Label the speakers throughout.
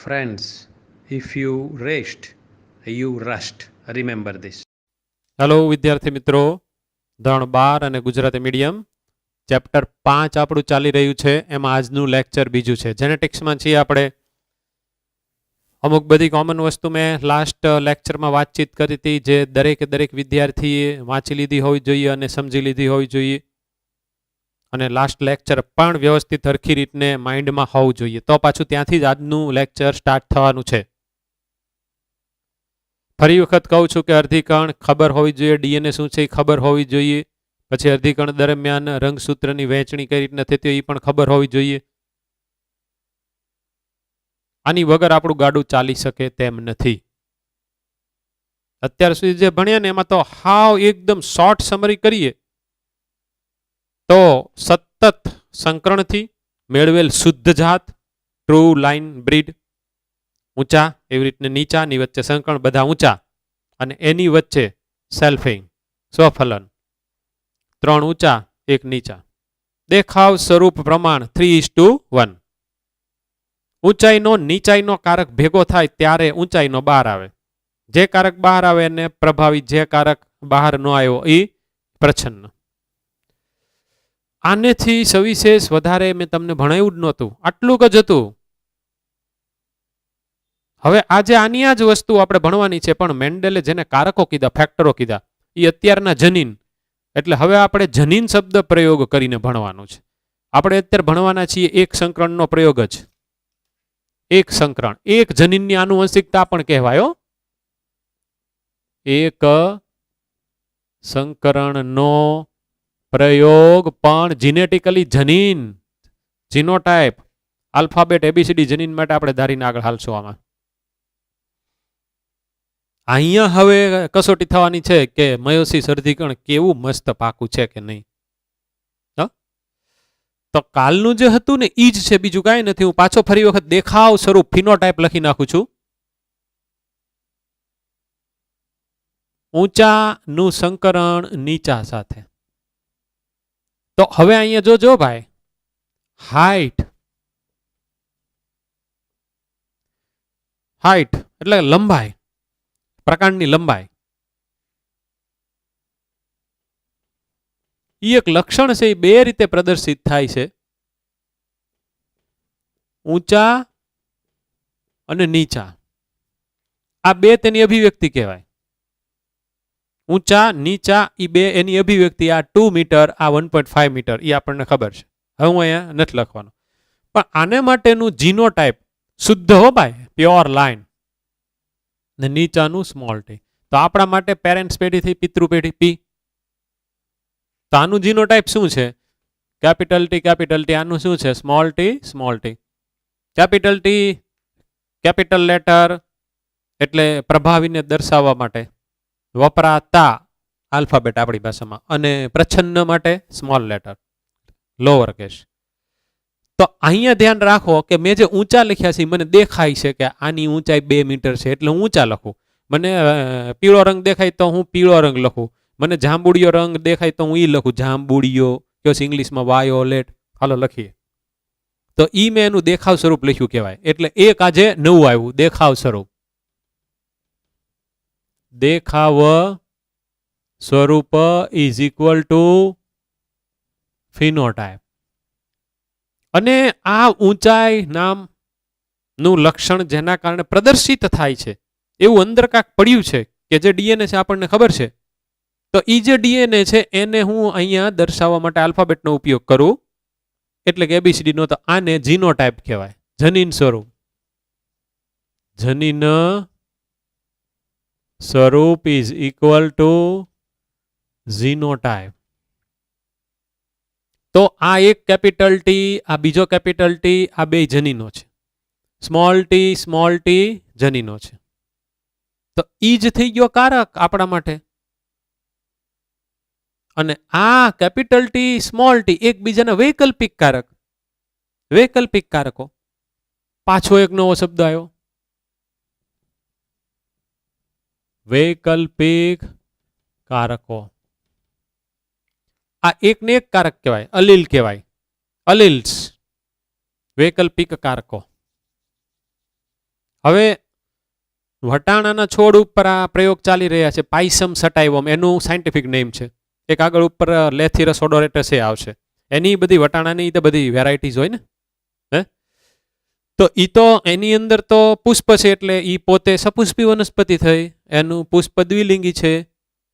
Speaker 1: Friends, if you rest, you rust. Remember this.
Speaker 2: Hello વિદ્યાર્થી મિત્રો, ધોરણ 12 અને ગુજરાતી મીડિયમ ચેપ્ટર 5 આપણું ચાલી રહ્યું છે. એમાં આજનું લેક્ચર બીજું છે. જેનેટિક્સમાં છીએ આપણે. અમુક બધી કોમન વસ્તુ મેં લાસ્ટ લેક્ચરમાં વાતચીત કરી હતી, જે દરેક વિદ્યાર્થીએ વાંચી લીધી હોવી જોઈએ અને સમજી લીધી હોવી જોઈએ. અને લાસ્ટ લેક્ચર પણ વ્યવસ્થિત સરખી રીતને માઇન્ડમાં હોવું જોઈએ. તો પાછું ત્યાંથી જ આજનું લેક્ચર સ્ટાર્ટ થવાનું છે. ફરી વખત કહું છું કે અર્ધીકણ ખબર હોવી જોઈએ, ડીએનએ શું છે એ ખબર હોવી જોઈએ. પછી અર્ધીકણ દરમિયાન રંગસૂત્રની વહેંચણી કઈ રીતના થતી હોય એ પણ ખબર હોવી જોઈએ. આની વગર આપણું ગાડું ચાલી શકે તેમ નથી. અત્યાર સુધી જે ભણ્યા ને એમાં તો હાવ એકદમ શોર્ટ સમરી કરીએ તો સતત સંકરણથી મેળવેલ શુદ્ધ જાત, ટ્રુ લાઇન બ્રીડ, ઊંચા એવી રીતને નીચાની વચ્ચે સંકરણ બધા ઊંચા અને એની વચ્ચે સેલ્ફિંગ સ્વફલન 3 ઊંચા 1 નીચા. દેખાવ સ્વરૂપ પ્રમાણ 3:1. ઊંચાઈનો નીચાઈનો કારક ભેગો થાય ત્યારે ઊંચાઈનો બહાર આવે. જે કારક બહાર આવે એને પ્રભાવી, જે કારક બહાર ન આવ્યો એ પ્રચ્છન્ન. આનેથી સવિશેષ વધારે મેં તમને ભણાવ્યું જ નહોતું, આટલું જ હતું. હવે આજે આની આ જ વસ્તુ આપણે ભણવાની છે, પણ મેન્ડેલે જેને કારકો કીધા, ફેક્ટરો કીધા, એ અત્યારના જનીન. એટલે હવે આપણે જનીન શબ્દ પ્રયોગ કરીને ભણવાનું છે. આપણે અત્યારે ભણવાના છીએ એક સંકરણનો પ્રયોગ જ. એક સંકરણ, એક જનીનની આનુવંશિકતા પણ કહેવાય. એક સંકરણનો પ્રયોગ પણ જીનેટિકલી જનીન, જીનોટાઈપ, આલ્ફાબેટ એબીસીડી જનીન માટે આપણે ધારીને આગળ હાલશું. આમાં અહીંયા હવે કસોટી થવાની છે કે મયોસિસ અર્ધીકણ કેવું મસ્ત પાકું છે કે નહીં. તો કાલનું જે હતું ને ઈ જ છે, બીજું કાંઈ નથી. હું પાછો ફરી વખત દેખાવ સ્વરૂપ ફિનોટાઈપ લખી નાખું છું. ઊંચાનું સંકરણ નીચા સાથે. તો હવે અહીંયા જોજો ભાઈ, હાઈટ એટલે લંબાઈ, પ્રકાંડની લંબાઈ. એ એક લક્ષણ છે, એ બે રીતે પ્રદર્શિત થાય છે, ઊંચા અને નીચા. આ બે તેની અભિવ્યક્તિ કહેવાય. ઊંચા નીચા એ બે એની અભિવ્યક્તિ. આ 2 મીટર, આ 1.5 મીટર, એ આપણને ખબર છે. હવે હું અહીંયા નથી લખવાનું. પણ આને માટેનું જીનોટાઈપ શુદ્ધ હો ભાઈ, પ્યોર લાઈન, ને નીચાનું સ્મોલ ટી. તો આપણા માટે પેરેન્ટ્સ પેઢીથી પિતૃ પેઢી પી. તો આનું જીનોટાઈપ શું છે? Capital T. આનું શું છે? Small T. Capital T capital letter એટલે પ્રભાવીને દર્શાવવા માટે વપરાતા આલ્ફાબેટ આપણી ભાષામાં, અને પ્રચ્છન્ન માટે સ્મોલ લેટર, લોઅર કેસ. તો અહીંયા ધ્યાન રાખો કે મેં જે ઊંચા લખ્યા છે મને દેખાય છે કે આની ઊંચાઈ 2 મીટર છે, એટલે હું ઊંચા લખું. મને પીળો રંગ દેખાય તો હું પીળો રંગ લખું. મને જાંબુડિયો રંગ દેખાય તો હું ઈ લખું, જાંબુડિયો, કે ઇંગ્લિશમાં વાયોલેટ. હાલો લખીએ. તો ઈ મેં એનું દેખાવ સ્વરૂપ લખ્યું કહેવાય. એટલે એક આજે નવું આવ્યું, દેખાવ સ્વરૂપ. દેખાવ સ્વરૂપ ઇઝ ઇક્વલ ટુ ફિનોટાઈપ. અને આ ઊંચાઈ નામનું લક્ષણ જેના કારણે પ્રદર્શિત થાય છે, એવું અંદર કાંક પડ્યું છે કે જે ડીએનએ છે આપણને ખબર છે. તો એ જે ડીએનએ છે એને હું અહીંયા દર્શાવવા માટે આલ્ફાબેટનો ઉપયોગ કરું, એટલે કે એબીસીડી નો. તો આને જીનોટાઈપ કહેવાય, જનીન સ્વરૂપ. જનીન સ્વરૂપ ઇઝ ઇક્વલ ટુ જીનોટાઈપ. તો આ એક કેપિટલ ટી, આ બીજો કેપિટલ ટી, આ બે જનીનો છે. સ્મોલ ટી જનીનો છે. તો ઈ જ થઈ ગયો કારક આપણા માટે. અને આ કેપિટલ ટી, સ્મોલ ટી એકબીજાના વૈકલ્પિક કારક. વૈકલ્પિક કારકો. પાછો એક નવો શબ્દ આવ્યો, વૈકલ્પિક કારકો. આ એકને એક કારક કહેવાય, અલીલ કહેવાય, અલીલ્સ, વૈકલ્પિક કારકો. હવે વટાણાના છોડ ઉપર આ પ્રયોગ ચાલી રહ્યા છે, પાયસમ સટાઇવમ એનું સાયન્ટિફિક નેમ છે. એક આગળ ઉપર લેથિરસ ઓડોરેટસ એ આવશે. એની બધી વટાણાની તો બધી વેરાયટીઝ હોય ને, હે તો ઈ તો એની અંદર તો પુષ્પ છે એટલે ઈ પોતે સપુષ્પી વનસ્પતિ થઈ, એનું પુષ્પ દ્વિલિંગી છે.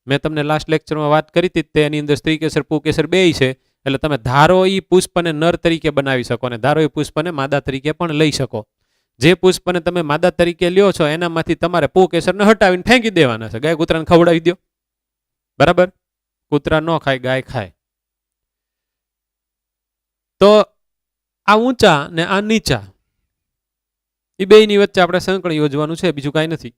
Speaker 2: મેં તમને લાસ્ટ લેક્ચરમાં વાત કરી હતી તે એની અંદર સ્ત્રી કેસર પુકેસર બેય છે. એટલે તમે ધારો ઈ પુષ્પને નર તરીકે બનાવી શકો અને ધારો એ પુષ્પને માદા તરીકે પણ લઈ શકો. જે પુષ્પને તમે માદા તરીકે લ્યો છો એનામાંથી તમારે પુકેસરને હટાવીને ફેંકી દેવાના છે. ગાય કૂતરાને ખવડાવી દો, બરાબર? કૂતરા ન ખાય, ગાય ખાય. તો આ ઊંચા ને આ નીચા એ બેયની વચ્ચે આપણે સંકળ યોજવાનું છે, બીજું કાંઈ નથી.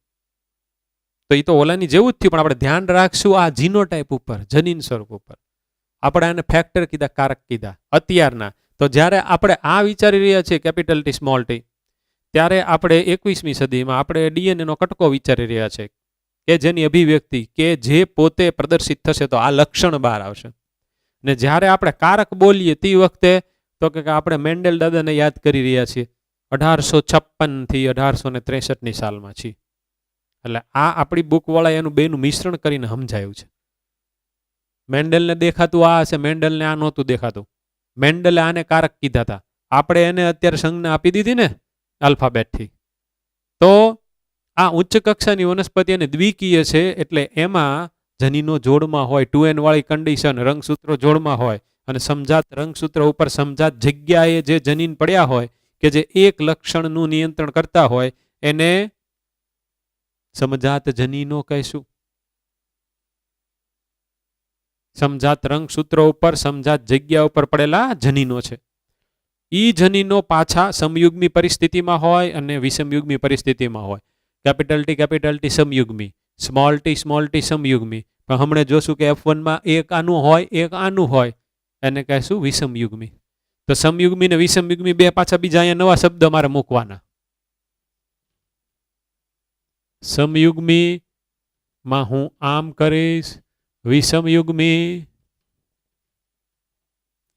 Speaker 2: તો એ તો ઓલાની જેવું જ થયું, પણ આપણે ધ્યાન રાખશું આ જીનોટાઈપ ઉપર, જનીન સ્વરૂપ ઉપર. આપણે આને ફેક્ટર કીધા, કારક કીધા અત્યારના. તો જ્યારે આપણે આ વિચારી રહ્યા છીએ કેપિટલ ટી સ્મોલ ટી, ત્યારે આપણે 21મી સદીમાં આપણે ડીએનએનો કટકો વિચારી રહ્યા છે કે જેની અભિવ્યક્તિ કે જે પોતે પ્રદર્શિત થશે તો આ લક્ષણ બહાર આવશે. ને જ્યારે આપણે કારક બોલીએ તે વખતે તો કે આપણે મેન્ડેલ દાદાને યાદ કરી રહ્યા છીએ 1856 થી 1863ની સાલમાં છીએ. એટલે આ આપણી બુકવાળા એનું બેનું મિશ્રણ કરીને સમજાયું છે. મેન્ડેલને દેખાતું આ હશે, મેન્ડેલને આ નહોતું દેખાતું. મેન્ડેલે આને કારક કીધા હતા, આપણે એને અત્યારે સંજ્ઞા આપી દીધી ને આલ્ફાબેટથી. તો આ ઉચ્ચ કક્ષાની વનસ્પતિ અને દ્વિકીય છે એટલે એમાં જનીનો જોડમાં હોય, 2n વાળી કન્ડિશન, રંગસૂત્રો જોડમાં હોય અને સમજાત રંગસૂત્ર ઉપર સમજાત જગ્યાએ જે જનીન પડ્યા હોય કે જે એક લક્ષણનું નિયંત્રણ કરતા હોય એને સમજાત જનીનો કહીશું. સમજાત રંગસૂત્રો ઉપર સમજાત જગ્યા ઉપર પડેલા જનીનો છે. ઈ જનીનો પાછા સમયુગ્મી પરિસ્થિતિમાં હોય અને વિષમયુગ્મી પરિસ્થિતિમાં હોય. કેપિટલ ટી સમયુગ્મી, સ્મોલ ટી સમયુગ્મી. પણ હમણાં જોશું કે F1 માં એક આનું હોય, એક આનું હોય, એને કહીશું વિષમયુગ્મી. તો સમયુગ્મી ને વિષમયુગ્મી બે પાછા બીજા અહીંયા નવા શબ્દ મારે મૂકવાના. સમયુગ્મી માં હું આમ કરીશ, વિષમયુગ્મી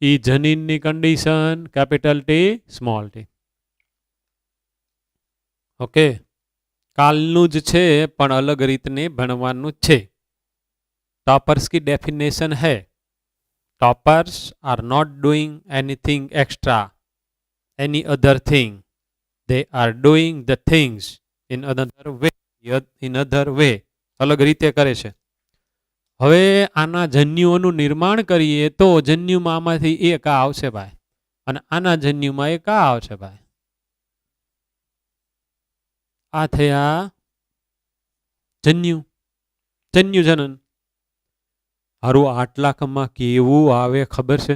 Speaker 2: ઈ જનીનની condition capital T small T. Okay, કાલનું જ છે પણ અલગ રીતને ભણવાનું છે. टॉपर्स की डेफिनेशन है, toppers are not doing anything extra, any other thing, they are doing the things in other way, अलग रीते करे છે. હવે આના જન્યુઓનું નિર્માણ કરીએ તો જન્યુમાં આમાંથી એક આ આવશે ભાઈ, અને આના જન્યુમાં એક આ આવશે ભાઈ. આ થયા જન્યુ, જન્યુ જનન. હારું આટલાકમાં કેવું આવે ખબર છે?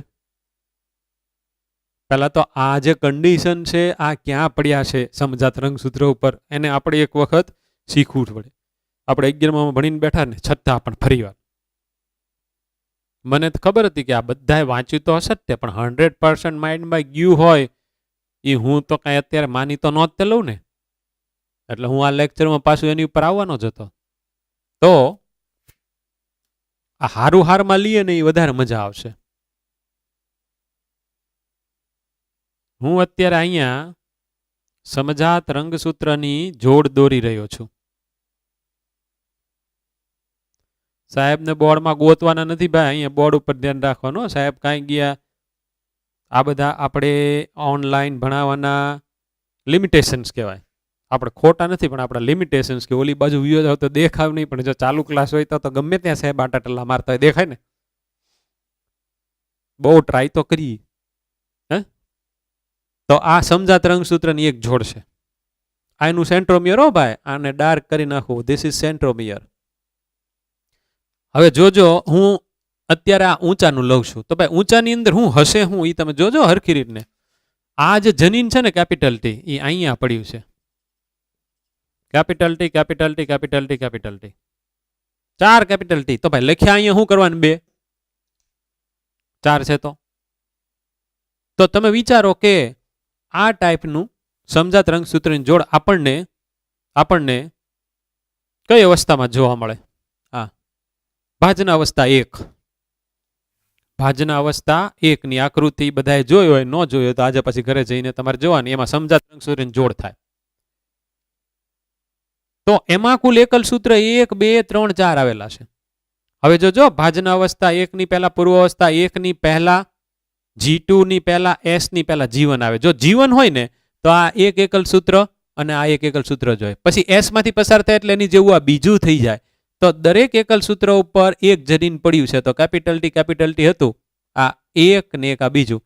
Speaker 2: પહેલા તો આ જે કન્ડિશન છે આ ક્યાં પડ્યા છે સમજાત રંગસૂત્ર ઉપર, એને આપણે એક વખત શીખવું પડે. આપણે 11માં ભણીને બેઠા ને છતાં પણ ફરીવાર મને તો ખબર હતી કે આ બધાએ વાંચ્યું તો હશે જ તે, પણ 100% માઇન્ડમાં ગયું હોય એ હું તો કાંઈ અત્યારે માની તો નોંધ લઉં ને. એટલે હું આ લેક્ચરમાં પાછું એની ઉપર આવવાનો જ હતો. તો આ હારું હારમાં લઈએ ને એ વધારે મજા આવશે. હું અત્યારે અહીંયા સમજાત રંગસૂત્રની જોડ દોરી રહ્યો છું. સાહેબને બોર્ડમાં ગોતવાના નથી ભાઈ, અહીંયા બોર્ડ ઉપર ધ્યાન રાખવાનું. સાહેબ કાંઈ ગયા, આ બધા આપણે ઓનલાઈન ભણાવવાના લિમિટેશન્સ કહેવાય. આપણે ખોટા નથી પણ આપણા લિમિટેશન્સ કે ઓલી બાજુ વ્યૂ જાવ તો દેખાવ નહીં, પણ જો ચાલુ ક્લાસ હોય તો ગમે ત્યાં સાહેબ આટા ટલ્લા મારતા હોય દેખાય ને. બહુ ટ્રાય તો કરીએ. હે તો આ સમજાત રંગસૂત્રની એક જોડ છે. આ એનું સેન્ટ્રોમિયર હો ભાઈ, આને ડાર્ક કરી નાખવું. This is centromere. હવે જોજો હું અત્યારે આ ઊંચાનું લઉં છું તો ભાઈ ઊંચાની અંદર હું હશે હું એ તમે જોજો હરખી રીતને. આ જે જનીન છે ને કેપિટલ ટી એ અહીંયા પડ્યું છે. Capital T capital T capital T capital T, 4 capital T. તો ભાઈ લખ્યા અહીંયા શું કરવાનું? 2 4 છે તો તમે વિચારો કે આ ટાઈપનું સમજાત રંગસૂત્રની જોડ આપણને કઈ અવસ્થામાં જોવા મળે? ભાજના અવસ્થા 1. ભાજના અવસ્થા 1 ની આકૃતિ બધાએ જોઈ હોય, ન જોઈ હોય તો આજે પછી ઘરે જઈને તમારે જોવાની. એમાં સમજાત રંગસૂત્રની જોડ થાય. તો એમાં કુલ એકલ સૂત્ર 1 2 3 4 આવેલા છે. હવે જોજો ભાજન અવસ્થા 1 ની પહેલા પૂર્વ અવસ્થા 1 ની પહેલા G2 ની પહેલા S ની પહેલા G1 આવે. જો G1 હોય ને તો આ એક એકલ સૂત્ર અને આ એક એકલ સૂત્ર જ હોય. પછી S માંથી પસાર થાય એટલે એની જેવું આ બીજું થઈ જાય. તો દરેક એકલ સૂત્ર ઉપર એક જડીને પડ્યું છે. તો કેપિટલ ટી હતું આ એક ને એક આ બીજું.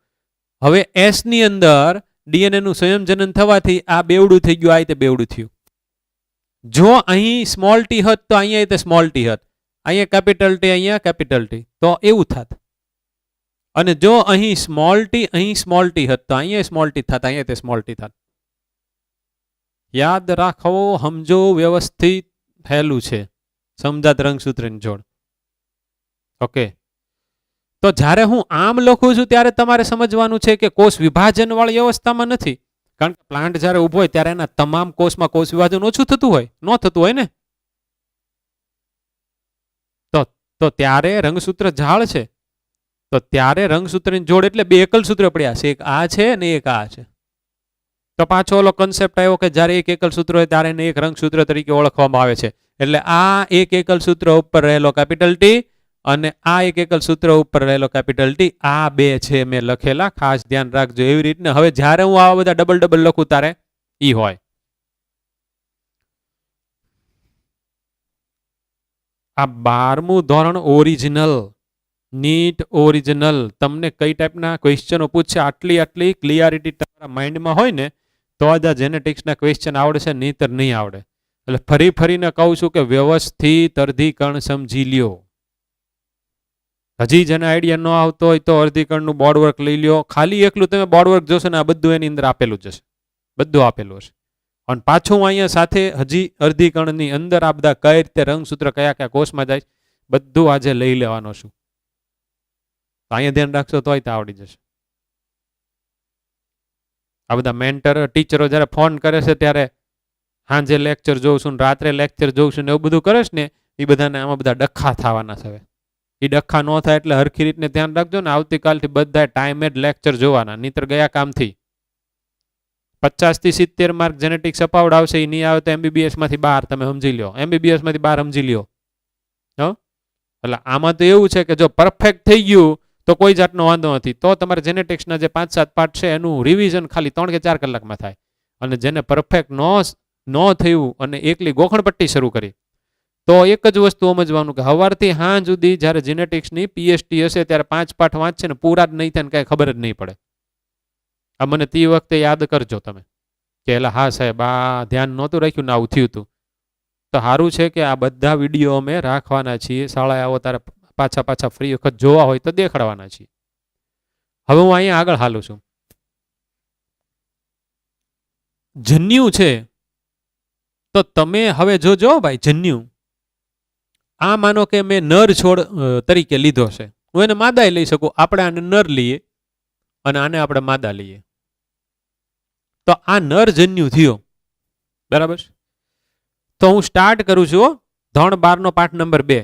Speaker 2: હવે S ની અંદર DNA નું સંયોજન થવાથી આ બેવડું થઈ ગયું, આ રીતે બેવડું થયું. જો અહીં સ્મોલ ટી હોત તો અહીંયા સ્મોલ ટી હોત, અહીંયા કેપિટલ ટી, અહીંયા કેપિટલ ટી, તો એવું થાત. અને જો અહીં સ્મોલ ટી અહીં સ્મોલ ટી હોત તો અહીંયા સ્મોલ ટી થાત, અહીંયા સ્મોલ ટી થાત. યાદ રાખો, સમજો, વ્યવસ્થિત થયેલું છે સમજાત રંગસૂત્રની જોડ. ઓકે, તો જ્યારે હું આમ લખું છું ત્યારે તમારે સમજવાનું છે કે કોષ વિભાજન વાળી અવસ્થામાં નથી. કારણ કે પ્લાન્ટ જ્યારે ઉભો હોય ત્યારે એના તમામ કોષમાં કોષ વિભાજન ઓછું થતું હોય, ન થતું હોય ને. તો ત્યારે રંગસૂત્ર ઝાડ છે, તો ત્યારે રંગસૂત્રની જોડ એટલે બે એકલ સૂત્ર પડ્યા છે, એક આ છે અને એક આ છે. તો પાછો ઓલો કન્સેપ્ટ આવ્યો કે જ્યારે એક એકલ સૂત્ર હોય ત્યારે એને એક રંગસૂત્ર તરીકે ઓળખવામાં આવે છે. એટલે આ એક એકલ સૂત્ર ઉપર રહેલો કેપિટલ ટી અને આ એક એકલ સૂત્ર ઉપર રહેલો કેપિટલ ટી, આ બે છે મેં લખેલા, ખાસ ધ્યાન રાખજો. એવી રીતના હવે જ્યારે હું આવા બધા ડબલ ડબલ લખું ત્યારે ઈ હોય. આ 12મું ધોરણ ઓરિજિનલ, નીટ ઓરિજિનલ. તમને કઈ ટાઈપના ક્વેશ્ચનો પૂછશે આટલી ક્લિયરિટી તમારા માઇન્ડમાં હોય ને તો જ આ જેનેટિક્સના ક્વેશ્ચન આવડશે, નહીતર નહીં આવડે. એટલે ફરી ફરીને કહું છું કે વ્યવસ્થિત અર્ધીકરણ સમજી લ્યો. હજી જેને આઈડિયા ન આવતો હોય તો અર્ધીકરણનું બોર્ડવર્ક લઈ લ્યો. ખાલી એકલું તમે બોર્ડવર્ક જોશો ને આ બધું એની અંદર આપેલું જ હશે, બધું આપેલું હશે. અને પાછું હું અહીંયા સાથે હજી અર્ધીકરણની અંદર આ બધા કઈ રીતે રંગસૂત્ર કયા કયા કોષમાં જાય બધું આજે લઈ લેવાનો છું. અહીંયા ધ્યાન રાખશો તોય તો આવડી જશે. આ બધા મેન્ટર ટીચરો જ્યારે ફોન કરે છે ત્યારે સાંજે લેક્ચર જોઉં છું ને રાત્રે લેક્ચર જોઉં છું ને એવું બધું કરે છે ને, એ બધાને આમાં બધા ડખા થવાના છે. એ ડખા ન થાય એટલે હરખી રીતને ધ્યાન રાખજો ને. આવતીકાલથી બધા ટાઈમે જ લેક્ચર જોવાના, નહીતર ગયા કામથી 50 થી 70 માર્ક જેનેટિક્સ અપાવડાવશે. એ નહીં આવે તો MBBS માંથી 12 તમે સમજી લો, MBBS માંથી 12 સમજી લ્યો. એટલે આમાં તો એવું છે કે જો પરફેક્ટ થઈ ગયું તો કોઈ જાતનો વાંધો નથી. તો તમારે જેનેટિક્સના જે 5-7 પાર્ટ છે એનું રિવિઝન ખાલી 3 કે 4 કલાકમાં થાય. અને જેને પરફેક્ટ ન થયું અને એકલી ગોખણપટ્ટી શરૂ કરી તો એક જ વસ્તુ સમજવાનું કે સવારથી સાંજ સુધી જ્યારે જેનેટિક્સની PhD હશે ત્યારે 5 પાઠ વાંચશે ને પૂરા જ નહીં થાય ને કાંઈ ખબર જ નહીં પડે. આ મને તે વખતે યાદ કરજો તમે કે એલા હા સાહેબ આ ધ્યાન નહોતું રાખ્યું ને આવું થયું હતું. તો સારું છે કે આ બધા વિડીયો અમે રાખવાના છીએ. શાળાએ આવો ત્યારે પાછા ફ્રી વખત જોવા હોય તો દેખાડવાના છીએ. હવે હું અહીંયા આગળ હાલું છું. જન્યુ છે તો તમે હવે જોજો ભાઈ, જન્યુ આ માનો કે મેં નર છોડ તરીકે લીધો છે, હું એને માદાય લઈ શકું. આપણે આને નર લઈએ અને આને આપણે માદા લઈએ તો આ નર જન્યુ થયો, બરાબર. તો હું સ્ટાર્ટ કરું છું ધોરણ 12 નો પાઠ નંબર 2,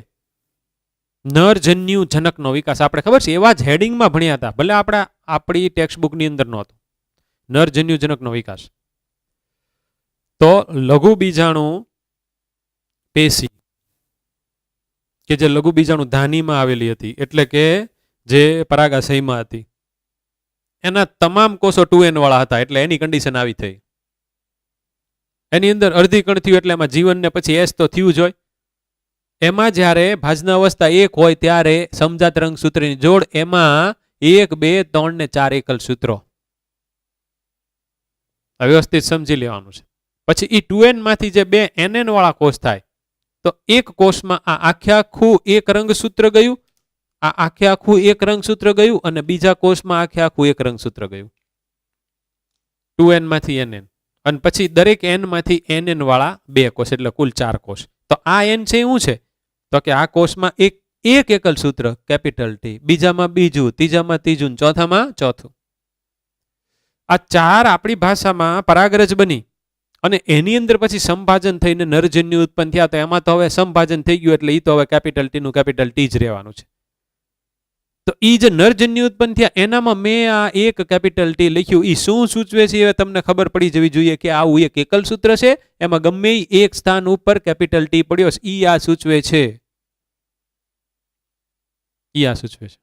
Speaker 2: નર જન્યુ જનકનો વિકાસ. આપણે ખબર છે એવા જ હેડિંગમાં ભણ્યા હતા, ભલે આપણી ટેક્સ્ટ બુકની અંદર નહોતો. નર જન્યુ જનકનો વિકાસ. તો લઘુ બીજાણુ પેશી કે જે લઘુ બીજાણુ ધાનીમાં આવેલી હતી, એટલે કે જે પરાગાશયમાં હતી, એના તમામ કોષો 2n વાળા હતા. એટલે એની કન્ડિશન આવી થઈ. એની અંદર અર્ધીકણ થયું એટલે એમાં જીવન ને પછી S તો થયું જ હોય. એમાં જ્યારે ભાજના અવસ્થા 1 હોય ત્યારે સમજાત રંગસૂત્રની જોડ, એમાં 1 2 3 ને 4 એકલ સૂત્રો. વ્યવસ્થિત સમજી લેવાનું છે. પછી એ 2n માંથી જે 2 nn વાળા કોષ થાય તો એક કોષમાં આ આખું એક રંગસૂત્ર ગયું, આ આખું એક રંગસૂત્ર ગયું અને બીજા કોષમાં આખું એક રંગસૂત્ર ગયું. 2n માંથી nn અને પછી દરેક n માંથી nn વાળા 2 કોષ એટલે કુલ 4 કોષ. તો આ n છે શું છે તો કે આ કોષમાં એક એકલ સૂત્ર કેપિટલ ટી, બીજામાં બીજું, ત્રીજામાં ત્રીજું, ચોથામાં ચોથું. આ 4 આપણી ભાષામાં પરાગરજ બની અને એની અંદર પછી સંભાજન થઈને નરજન્યુ ઉત્પન્ન થયા. તો એમાં તો હવે સંભાજન થઈ ગયું એટલે એ તો હવે કેપિટલ ટી નું કેપિટલ ટી જ રહેવાનું છે. તો એ જે નરજન્યુ ઉત્પન્ન થયા એનામાં મેં આ એક કેપિટલ ટી લખ્યું. એ શું સૂચવે છે એ તમને ખબર પડી જવી જોઈએ કે આવું એક એકલ સૂત્ર છે, એમાં ગમે એક સ્થાન ઉપર કેપિટલ ટી પડ્યો છે. ઈ આ સૂચવે છે. ઈ આ સૂચવે છે.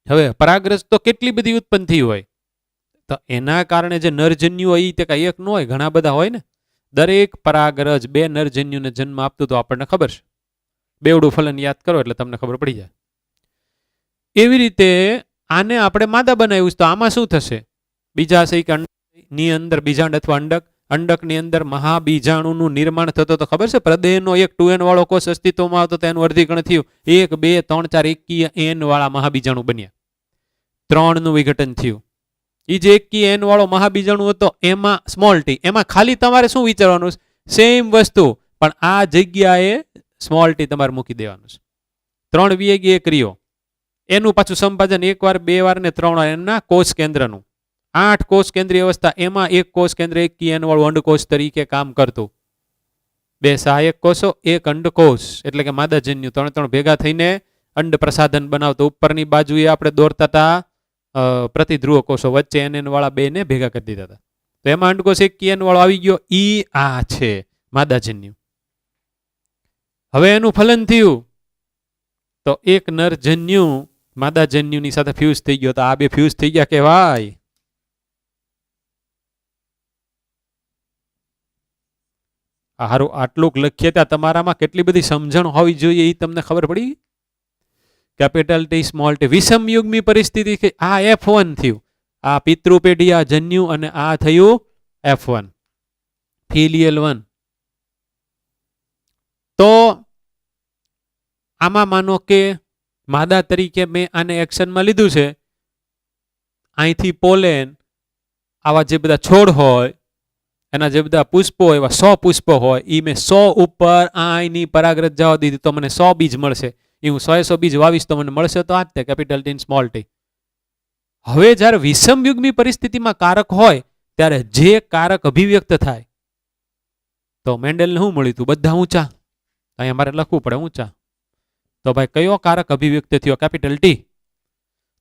Speaker 2: હવે પરાગરજ તો કેટલી બધી ઉત્પન્ન થઈ હોય, તો એના કારણે જે નરજન્યુ હોય તે કાંઈ એક ન હોય, ઘણા બધા હોય ને. દરેક પરાગરજ બે નરજન્યુને જન્મ આપતું તો આપણને ખબર છે. બેવડું ફલન યાદ કરો એટલે તમને ખબર પડી જાય. એવી રીતે આને આપણે માદા બનાવ્યું છે, તો આમાં શું થશે? બીજાશય કે અંડની અંદર બીજાંડ અથવા અંડક, અંડકની અંદર મહાબીજાણુનું નિર્માણ થતું તો ખબર છે. પ્રદેહનો એક 2n વાળો કોષ અસ્તિત્વમાં આવતો તો એનું વર્ગીકરણ થયું 1 2 3 4 એકીય n વાળા મહાબીજાણુ બન્યા. 3 નું વિઘટન થયું. એ જે એકીય n વાળો મહાબીજાણુ હતો એમાં સ્મોલ ટી, એમાં ખાલી તમારે શું વિચારવાનું છે? સેમ વસ્તુ, પણ આ જગ્યાએ સ્મોલ ટી તમારે મૂકી દેવાનું છે. 3 વિયેગી ક્રિયો, એનું પાછું સંપાદન 1 વાર 2 વાર ને 3 વાર, એમના કોષ કેન્દ્રનું 8 કોષ કેન્દ્રીય અવસ્થા, એમાં એક કોષ કેન્દ્ર એકીય n વાળું અંડકોષ તરીકે કામ કરતું. 2 સહાયક કોષો, 1 અંડકોષ એટલે કે માદાજન્યુ, 3 ભેગા થઈને અંડ પ્રસાધન બનાવતો. ઉપરની બાજુએ આપણે દોરતા હતા પ્રતિધ્રુવ કોષો, વચ્ચે NN વાળા 2 ને ભેગા કરી દીધા હતા. તો એમાં અંડકોષ એકીય n વાળો આવી ગયો. ઈ આ છે માદાજન્યુ. હવે એનું ફલન થયું તો એક નરજન્યુ માદાજન્યુની સાથે ફ્યુઝ થઈ ગયો. તો આ બે ફ્યુઝ થઈ ગયા કહેવાય. હારું, આટલું લખીએ ત્યાં તમારામાં કેટલી બધી સમજણ હોવી જોઈએ એ તમને ખબર પડી. કેપિટલ ટી સ્મોલ ટી, વિષમયુગ્મી પરિસ્થિતિ. આ F1 થયું, આ પિતૃપેઢી, આ જન્યુ, અને આ થયું F1 ફિલિયલ 1. તો આમાં માનો કે માદા તરીકે મેં આને એક્શનમાં લીધું છે. અહીંથી પોલેન, આવા જે બધા છોડ હોય એના જે બધા પુષ્પો એવા 100 પુષ્પો હોય, એ મેં 100 ઉપર આની પરાગરજ જવા દીધી તો મને 100 બીજ મળશે. એ હું 100 બીજ વાવીશ તો મને મળશે તો આ જ તે કેપિટલ ટી સ્મોલ ટી. હવે જ્યારે વિષમયુગ્મી પરિસ્થિતિમાં કારક હોય ત્યારે જે કારક અભિવ્યક્ત થાય, તો મેન્ડેલને શું મળ્યું હતું? બધા ઊંચા. અહીંયા મારે લખવું પડે ઊંચા. તો ભાઈ કયો કારક અભિવ્યક્ત થયો? Capital T.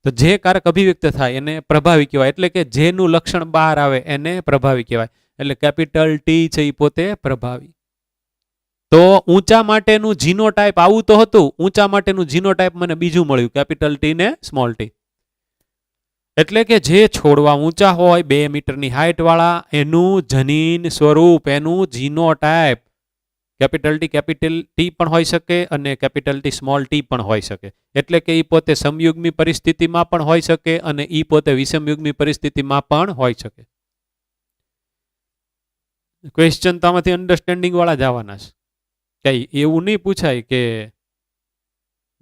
Speaker 2: તો જે કારક અભિવ્યક્ત થાય એને પ્રભાવી કહેવાય, એટલે કે જેનું લક્ષણ બહાર આવે એને પ્રભાવી કહેવાય. એટલે કેપિટલ ટી છે એ પોતે પ્રભાવી. તો ઊંચા માટેનું જીનોટાઈપ આવું તો હતું, ઊંચા માટેનું જીનોટાઈપ મને બીજું મળ્યું, કેપિટલ ટી ને સ્મોલ ટી. એટલે કે જે છોડવા ઊંચા હોય 2 મીટરની હાઈટ વાળા, એનું જનીન સ્વરૂપ, એનું જીનોટાઈપ કેપિટલ ટી પણ હોઈ શકે અને કેપિટલ ટી સ્મોલ ટી પણ હોઈ શકે. એટલે કે એ પોતે સમયુગ્મી પરિસ્થિતિમાં પણ હોઈ શકે અને એ પોતે વિષમયુગ્મી પરિસ્થિતિમાં પણ હોઈ શકે. ક્વેશ્ચન તો આમાંથી અન્ડરસ્ટેન્ડિંગ વાળા જ આવવાના છે. કઈ એવું નહીં પૂછાય કે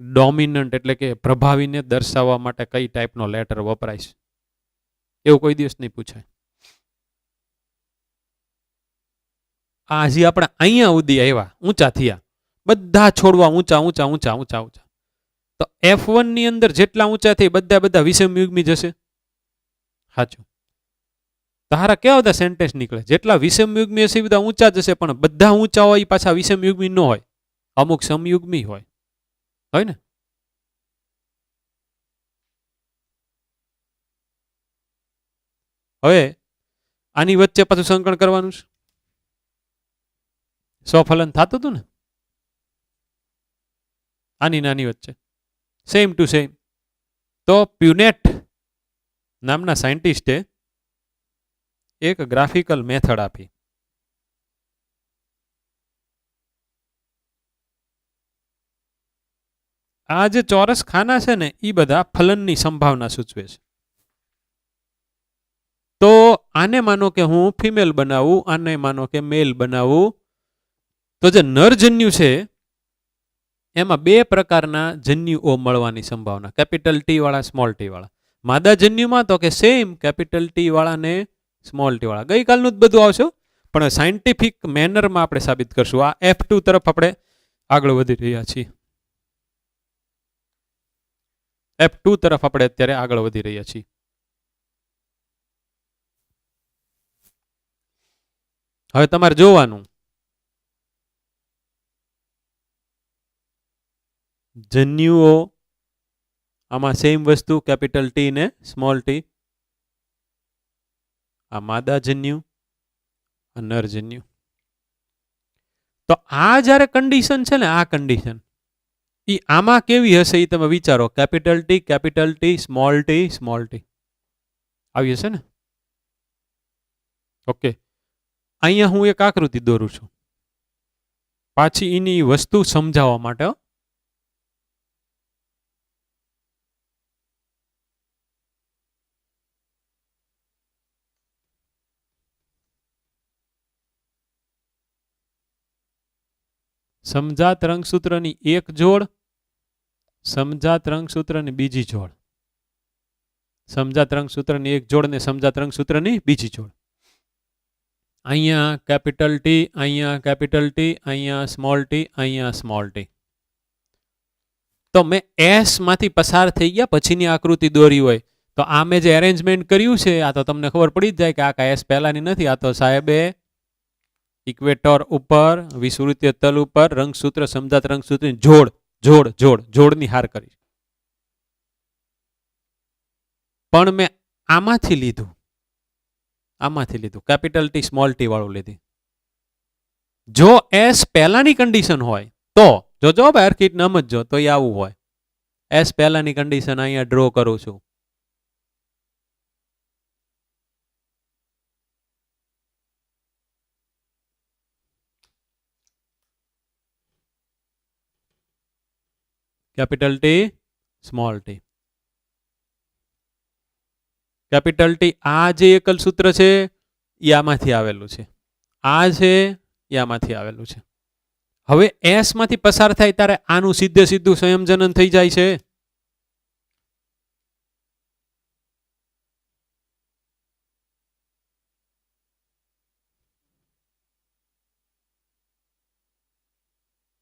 Speaker 2: ડોમિનન્ટ એટલે કે પ્રભાવીને દર્શાવવા માટે કઈ ટાઈપનો લેટર વપરાય છે, એવું કોઈ દિવસ નહીં પૂછાય. આ હજી આપણે અહીંયા સુધી આવ્યા, ઊંચા થયા, બધા છોડવા ઊંચા ઊંચા ઊંચા ઊંચા ઊંચા. તો F1 ની અંદર જેટલા ઊંચા થઈ બધા વિષમયુગ્મી જશે. સાચું. તારા કેવા બધા સેન્ટેન્સ નીકળે? જેટલા વિષમયુગ્મી હશે બધા ઊંચા જશે, પણ બધા ઊંચા હોય પાછા વિષમયુગ્મી ન હોય, અમુક સમયુગ્મી હોય ને. હવે આની વચ્ચે પાછું સંકલન કરવાનું છે. સ્વફલન થતું હતું ને આની નાની વચ્ચે, સેમ ટુ સેમ. તો પ્યુનેટ નામના સાયન્ટિસ્ટે એક ગ્રાફિકલ મેથડ આપી. આ જે ચોરસ ખાના છે ને એ બધા ફલનની સંભાવના સૂચવે છે. તો આને માનો કે હું ફિમેલ બનાવું, આને માનો કે મેલ બનાવું, તો જે નરજન્યુ છે એમાં 2 પ્રકારના જન્યુઓ મળવાની સંભાવના, કેપિટલ ટી વાળા, સ્મોલ ટી વાળા. માદા જન્યુમાં તો કે સેમ કેપિટલ ટી વાળા ને સ્મોલ ટી વાળા. ગઈકાલનું જ બધું આવશે, પણ સાયન્ટિફિક મેનરમાં આપણે સાબિત કરશું. આ F2 તરફ આપણે આગળ વધી રહ્યા છીએ. F2 તરફ આપણે અત્યારે આગળ વધી રહ્યા છીએ. હવે તમારે જોવાનું, જન્યુઓ આમાં સેમ વસ્તુ કેપિટલ ટી ને સ્મોલ ટી. આ માદાજન્યુ, આ નરજન્યુ. તો આ જ્યારે કન્ડિશન છે ને, આ કન્ડિશન ઈ આમાં કેવી હશે એ તમે વિચારો. કેપિટલ ટી, સ્મોલ ટી આવી હશે ને. ઓકે, અહીંયા હું એક આકૃતિ દોરું છું પાછી એની વસ્તુ સમજાવવા માટે. સમજાત રંગસૂત્રની એક જોડ, સમજાત રંગસૂત્રની બીજી જોડ, સમજાત રંગસૂત્રની એક જોડ ને સમજાત રંગસૂત્રની બીજી જોડ. અહીંયા કેપિટલ ટી, અહીંયા કેપિટલ ટી, અહીંયા સ્મોલ ટી, અહીંયા સ્મોલ ટી. તો મેં એસ માંથી પસાર થઈ ગયા પછીની આકૃતિ દોરી હોય તો આ મેં જે એરેન્જમેન્ટ કર્યું છે આ તો તમને ખબર પડી જ જાય કે આ કાંઈ એસ પહેલાની નથી. આ તો સાહેબે ઇક્વેટર ઉપર વિષુવવૃત્તીય તલ ઉપર રંગસૂત્ર સમજાત રંગસૂત્રની જોડ જોડ જોડ જોડની હાર કરી. પણ મેં આમાંથી લીધું કેપિટલ ટી સ્મોલ ટી વાળું લીધી. જો એસ પહેલાની કન્ડિશન હોય તો જોજો ભાઈ હરખીટ સમજજો તો એ આવું હોય. એસ પહેલાની કન્ડિશન અહીંયા ડ્રો કરું છું. Capital T small T. Capital T આ જે એકલ સૂત્ર છે એ આમાંથી આવેલું છે, આ છે એ આમાંથી આવેલું છે. હવે એસ માંથી પસાર થાય ત્યારે આનું સીધે સીધું સંયોજન થઈ જાય છે.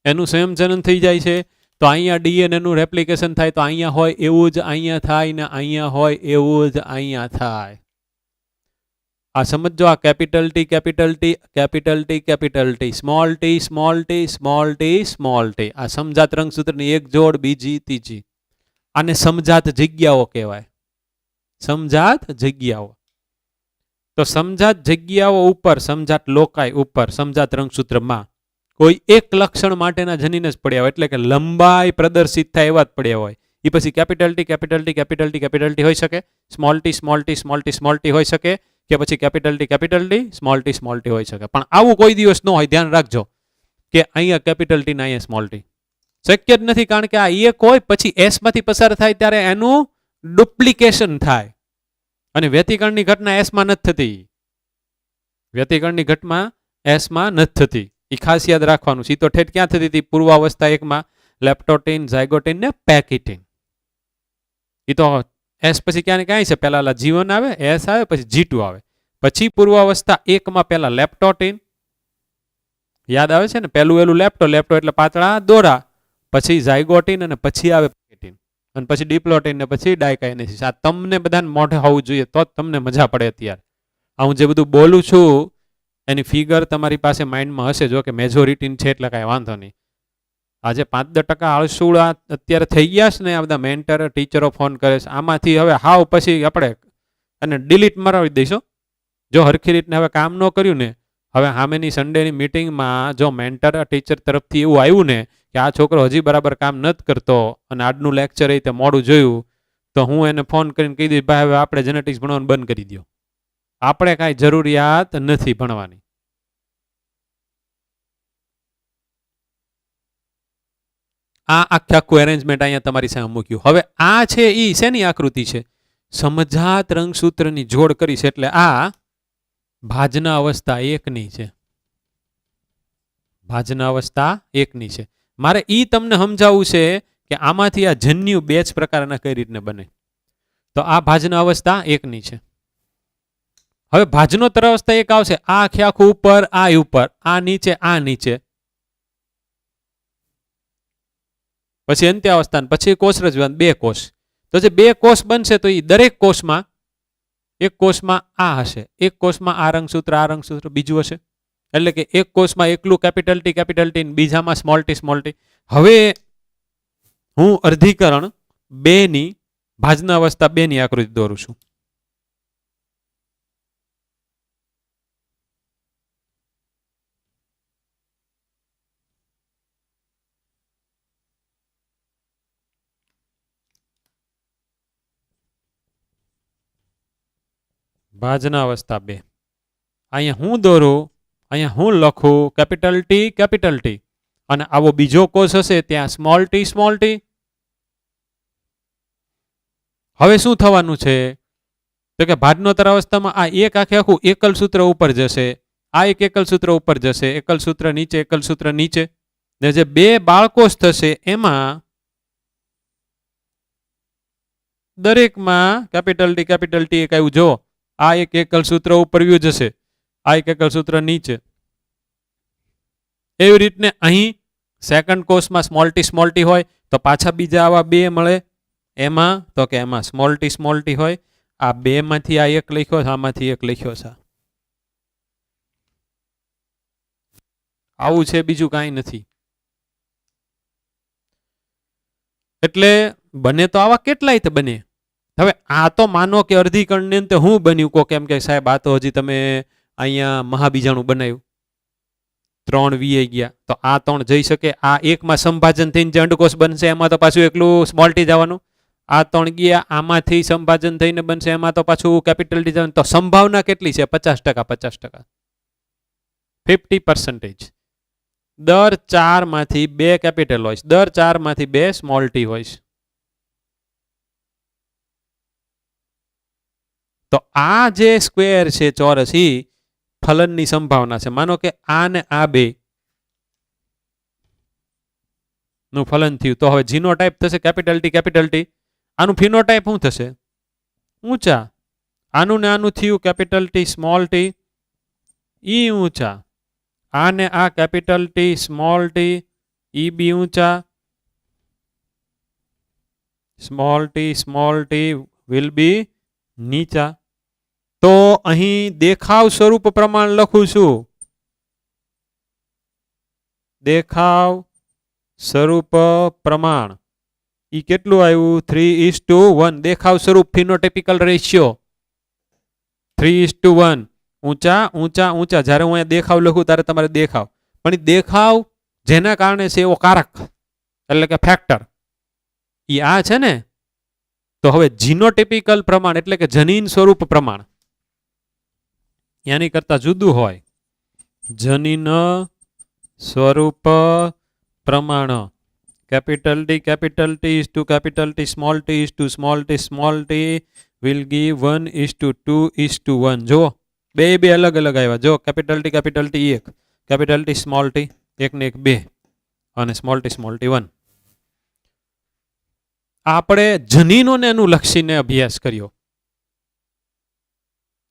Speaker 2: એનું સંયોજન થઈ જાય છે. તો અહીંયા ડીએનએ નું રેપ્લિકેશન થાય તો અહીંયા હોય એવું જ અહીંયા થાય ને અહીંયા હોય એવું જ અહીંયા થાય. આ સમજો, આ capital T capital T capital T capital T small T small T small T small T. આ સમજાત રંગસૂત્રની એક જોડ બીજી ત્રીજી. આને સમજાત જગ્યાઓ કહેવાય. સમજાત જગ્યાઓ. તો સમજાત જગ્યાઓ ઉપર, સમજાત લોકાય ઉપર, સમજાત રંગસૂત્રમાં કોઈ એક લક્ષણ માટેના જનીન જ પડ્યા હોય એટલે કે લંબાઈ પ્રદર્શિત થાય એવા જ પડ્યા હોય. એ પછી capital T capital T capital T capital T હોઈ શકે, small T small T small T small T હોઈ શકે, કે પછી કેપિટલ ટી સ્મોલ ટી હોઈ શકે. પણ આવું કોઈ દિવસ ન હોય. ધ્યાન રાખજો કે અહીંયા કેપિટલ ટી ને અહીંયા સ્મોલ ટી શક્ય જ નથી. કારણ કે આ એક હોય પછી એસ માંથી પસાર થાય ત્યારે એનું ડુપ્લિકેશન થાય અને વ્યતિકરણની ઘટના એસમાં નથી થતી. વ્યતિકરણની ઘટના એસમાં નથી થતી. એ ખાસ યાદ રાખવાનું. સી તો ઠેઠ ક્યાં થતી હતી? પૂર્વાવસ્થા એકમાં લેપ્ટોટીન, ઝાયગોટીન ને પેકિટીન. એ તો એસ પછી ક્યાં ને ક્યાંય છે. પહેલા G1 આવે, એસ આવે, પછી G2 આવે. પછી પૂર્વાવસ્થા એકમાં પહેલા લેપ્ટોટીન યાદ આવે છે ને, પહેલું લેપ્ટો એટલે પાતળા દોરા, પછી ઝાયગોટીન અને પછી આવે પેકિટીન અને પછી ડિપ્લોટીન ને પછી ડાયકાઇનેસિસ. આ તમને બધાને મોઢે હોવું જોઈએ તો જ તમને મજા પડે. અત્યારે આ હું જે બધું બોલું છું એની ફિગર તમારી પાસે માઇન્ડમાં હશે. જો કે મેજોરિટી છે એટલે કાંઈ વાંધો નહીં. આજે 5-10% આળસુડા અત્યારે થઈ ગયા છે ને, આ બધા મેન્ટર ટીચરો ફોન કરે છે. આમાંથી હવે હાવ પછી આપણે અને ડિલીટ મરાવી દઈશું. જો હરખી રીતને હવે કામ ન કર્યું ને, હવે સામેની સન્ડેની મિટિંગમાં જો મેન્ટર ટીચર તરફથી એવું આવ્યું ને કે આ છોકરો હજી બરાબર કામ નથી કરતો અને આજનું લેક્ચર એ તે મોડું જોયું, તો હું એને ફોન કરીને કહી દઈશ, ભાઈ હવે આપણે જેનેટિક્સ ભણવાનું બંધ કરી દો. આપણે કાંઈ જરૂરિયાત નથી ભણવાની. આ આખું એરેન્જમેન્ટ અહીંયા તમારી સામે મૂક્યું. હવે આ છે એ શેની આકૃતિ છે? સમજાત રંગસૂત્રની જોડ કરી છે એટલે આ ભાજના અવસ્થા એકની છે. ભાજના અવસ્થા એકની છે. મારે ઈ તમને સમજાવવું છે કે આમાંથી આ જન્યુ બે જ પ્રકારના કઈ રીતને બને. તો આ ભાજના અવસ્થા એકની છે. હવે ભાજનોત્તર અવસ્થા એક આવશે. આ આખું ઉપર, આ ઉપર, આ નીચે, આ નીચે, પછી અંત્યાવસ્થા, પછી કોષરજવાન, બે કોષ. તો જે બે કોષ બનશે તો એ દરેક કોષમાં એક કોષમાં આ હશે, એક કોષમાં આ રંગસૂત્ર બીજું હશે. એટલે કે એક કોષમાં એકલું કેપિટલ ટી બીજામાં સ્મોલ ટી. હવે હું અર્ધીકરણ 2 ની ભાજના અવસ્થા 2 ની આકૃતિ દોરું છું. ભાજના અવસ્થા 2. અહીંયા હું દોરું, અહીંયા હું લખું કેપિટલ ટી અને આવો બીજો કોષ હશે ત્યાં સ્મોલ ટી. હવે શું થવાનું છે તો કે ભાજનોત્તર અવસ્થામાં આ એક આખે આખું એકલ સૂત્ર ઉપર જશે, આ એક એકલ સૂત્ર ઉપર જશે, એકલ સૂત્ર નીચે, ને જે 2 બાળકોષ થશે એમાં દરેકમાં કેપિટલ ટી એક આવ્યું. જો આ એક એકલ સૂત્ર ઉપર વ્યૂ જશે, આ એક એકલ સૂત્ર નીચે. એવી રીતને અહીં સેકન્ડ કોષમાં સ્મોલ ટી હોય તો પાછા બીજા આવા 2 મળે. એમાં તો કે એમાં સ્મોલ ટી હોય. આ 2 માંથી આ એક લખ્યો છે, આમાંથી એક લખ્યો છે. આવું છે, બીજું કાંઈ નથી. એટલે બને તો આવા કેટલાય બને. હવે આ તો માનો કે અર્ધીકણની અંતે હું બન્યું કો કેમ કે સાહેબ આ તો હજી તમે અહીંયા મહાબીજાણું બનાવ્યું, 3 વીએ ગયા તો આ 3 જઈ શકે. આ એકમાં સંભાજન થઈને જે અંડકોષ બનશે એમાં તો પાછું એકલું સ્મોલ ટી જવાનું. આ 3 ગયા, આમાંથી સંભાજન થઈને બનશે એમાં તો પાછું કેપિટલ ટી જવાનું. તો સંભાવના કેટલી છે? 50%. 50%. દર 4 માંથી 2 કેપિટલ હોય, દર 4 માંથી 2 સ્મોલ ટી હોય. તો આ જે સ્ક્વેર છે ચોરસ ઈ ફલનની સંભાવના છે. માનો કે આ ને આ 2 નું ફલન થયું તો હવે જીનોટાઇપ થશે કેપિટલ ટી. આનું ફિનોટાઇપ શું થશે? ઊંચા. આનું ને આનું થયું કેપિટલ ટી સ્મોલ ટી, ઈ ઊંચા. આ ને આ કેપિટલ ટી સ્મોલ ટી, ઈ બી ઊંચા. સ્મોલ ટી વિલ બી નીચા. તો અહીં દેખાવ સ્વરૂપ પ્રમાણ લખું છું. દેખાવ સ્વરૂપ પ્રમાણ ઈ કેટલું આવ્યું? 3:1. દેખાવ સ્વરૂપ ફિનોટાઇપિકલ રેશિયો 3:1. ઊંચા. જ્યારે હું અહીંયા દેખાવ લખું ત્યારે તમારે દેખાવ, પણ દેખાવ જેના કારણે છે એવો કારક એટલે કે ફેક્ટર ઈ આ છે ને. તો હવે જીનોટાઇપિકલ પ્રમાણ એટલે કે જનીન સ્વરૂપ પ્રમાણ એની કરતા જુદું હોય. જનીન સ્વરૂપ પ્રમાણ capital T is to capital T small t is to small t will give 1:2:1. જો બે અલગ અલગ આવ્યા. જો capital T 1, capital T small T 1 ને 1 2 અને સ્મોલ ટી 1. આપણે જનીનોને અનુલક્ષીને અભ્યાસ કર્યો.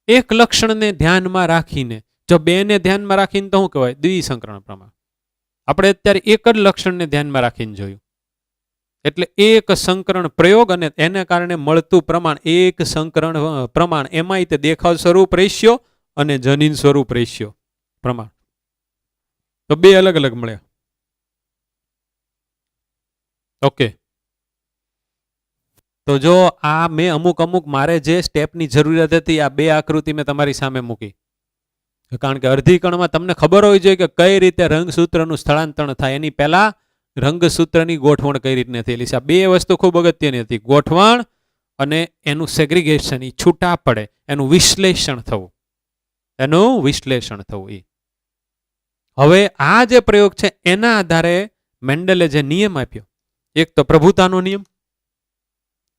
Speaker 2: એક લક્ષણને ધ્યાનમાં રાખીને, જો 2 ને ધ્યાનમાં રાખીને તો શું કહેવાય? દ્વિસંકરણ પ્રમાણ. આપણે અત્યારે એક જ લક્ષણને ધ્યાનમાં રાખીને જોયું. એટલે એક સંકરણ પ્રયોગ અને એને કારણે મળતું પ્રમાણ, એક સંકરણ પ્રમાણ, એમાંય તે દેખાવ સ્વરૂપ રેશિયો અને જનીન સ્વરૂપ રેશિયો પ્રમાણ. તો 2 અલગ અલગ મળ્યા. ઓકે. તો જો આ મેં અમુક મારે જે સ્ટેપની જરૂરિયાત હતી આ 2 આકૃતિ મેં તમારી સામે મૂકી. કારણ કે અર્ધીકણમાં તમને ખબર હોવી જોઈએ કે કઈ રીતે રંગસૂત્રનું સ્થળાંતરણ થાય. એની પહેલા રંગસૂત્રની ગોઠવણ કઈ રીતની થયેલી છે. આ 2 વસ્તુ ખૂબ અગત્યની હતી. ગોઠવણ અને એનું સેગ્રીગેશન, એ છૂટા પડે, એનું વિશ્લેષણ થવું. એ હવે આ જે પ્રયોગ છે એના આધારે મેન્ડલે જે નિયમ આપ્યો, એક તો પ્રભુતાનો નિયમ,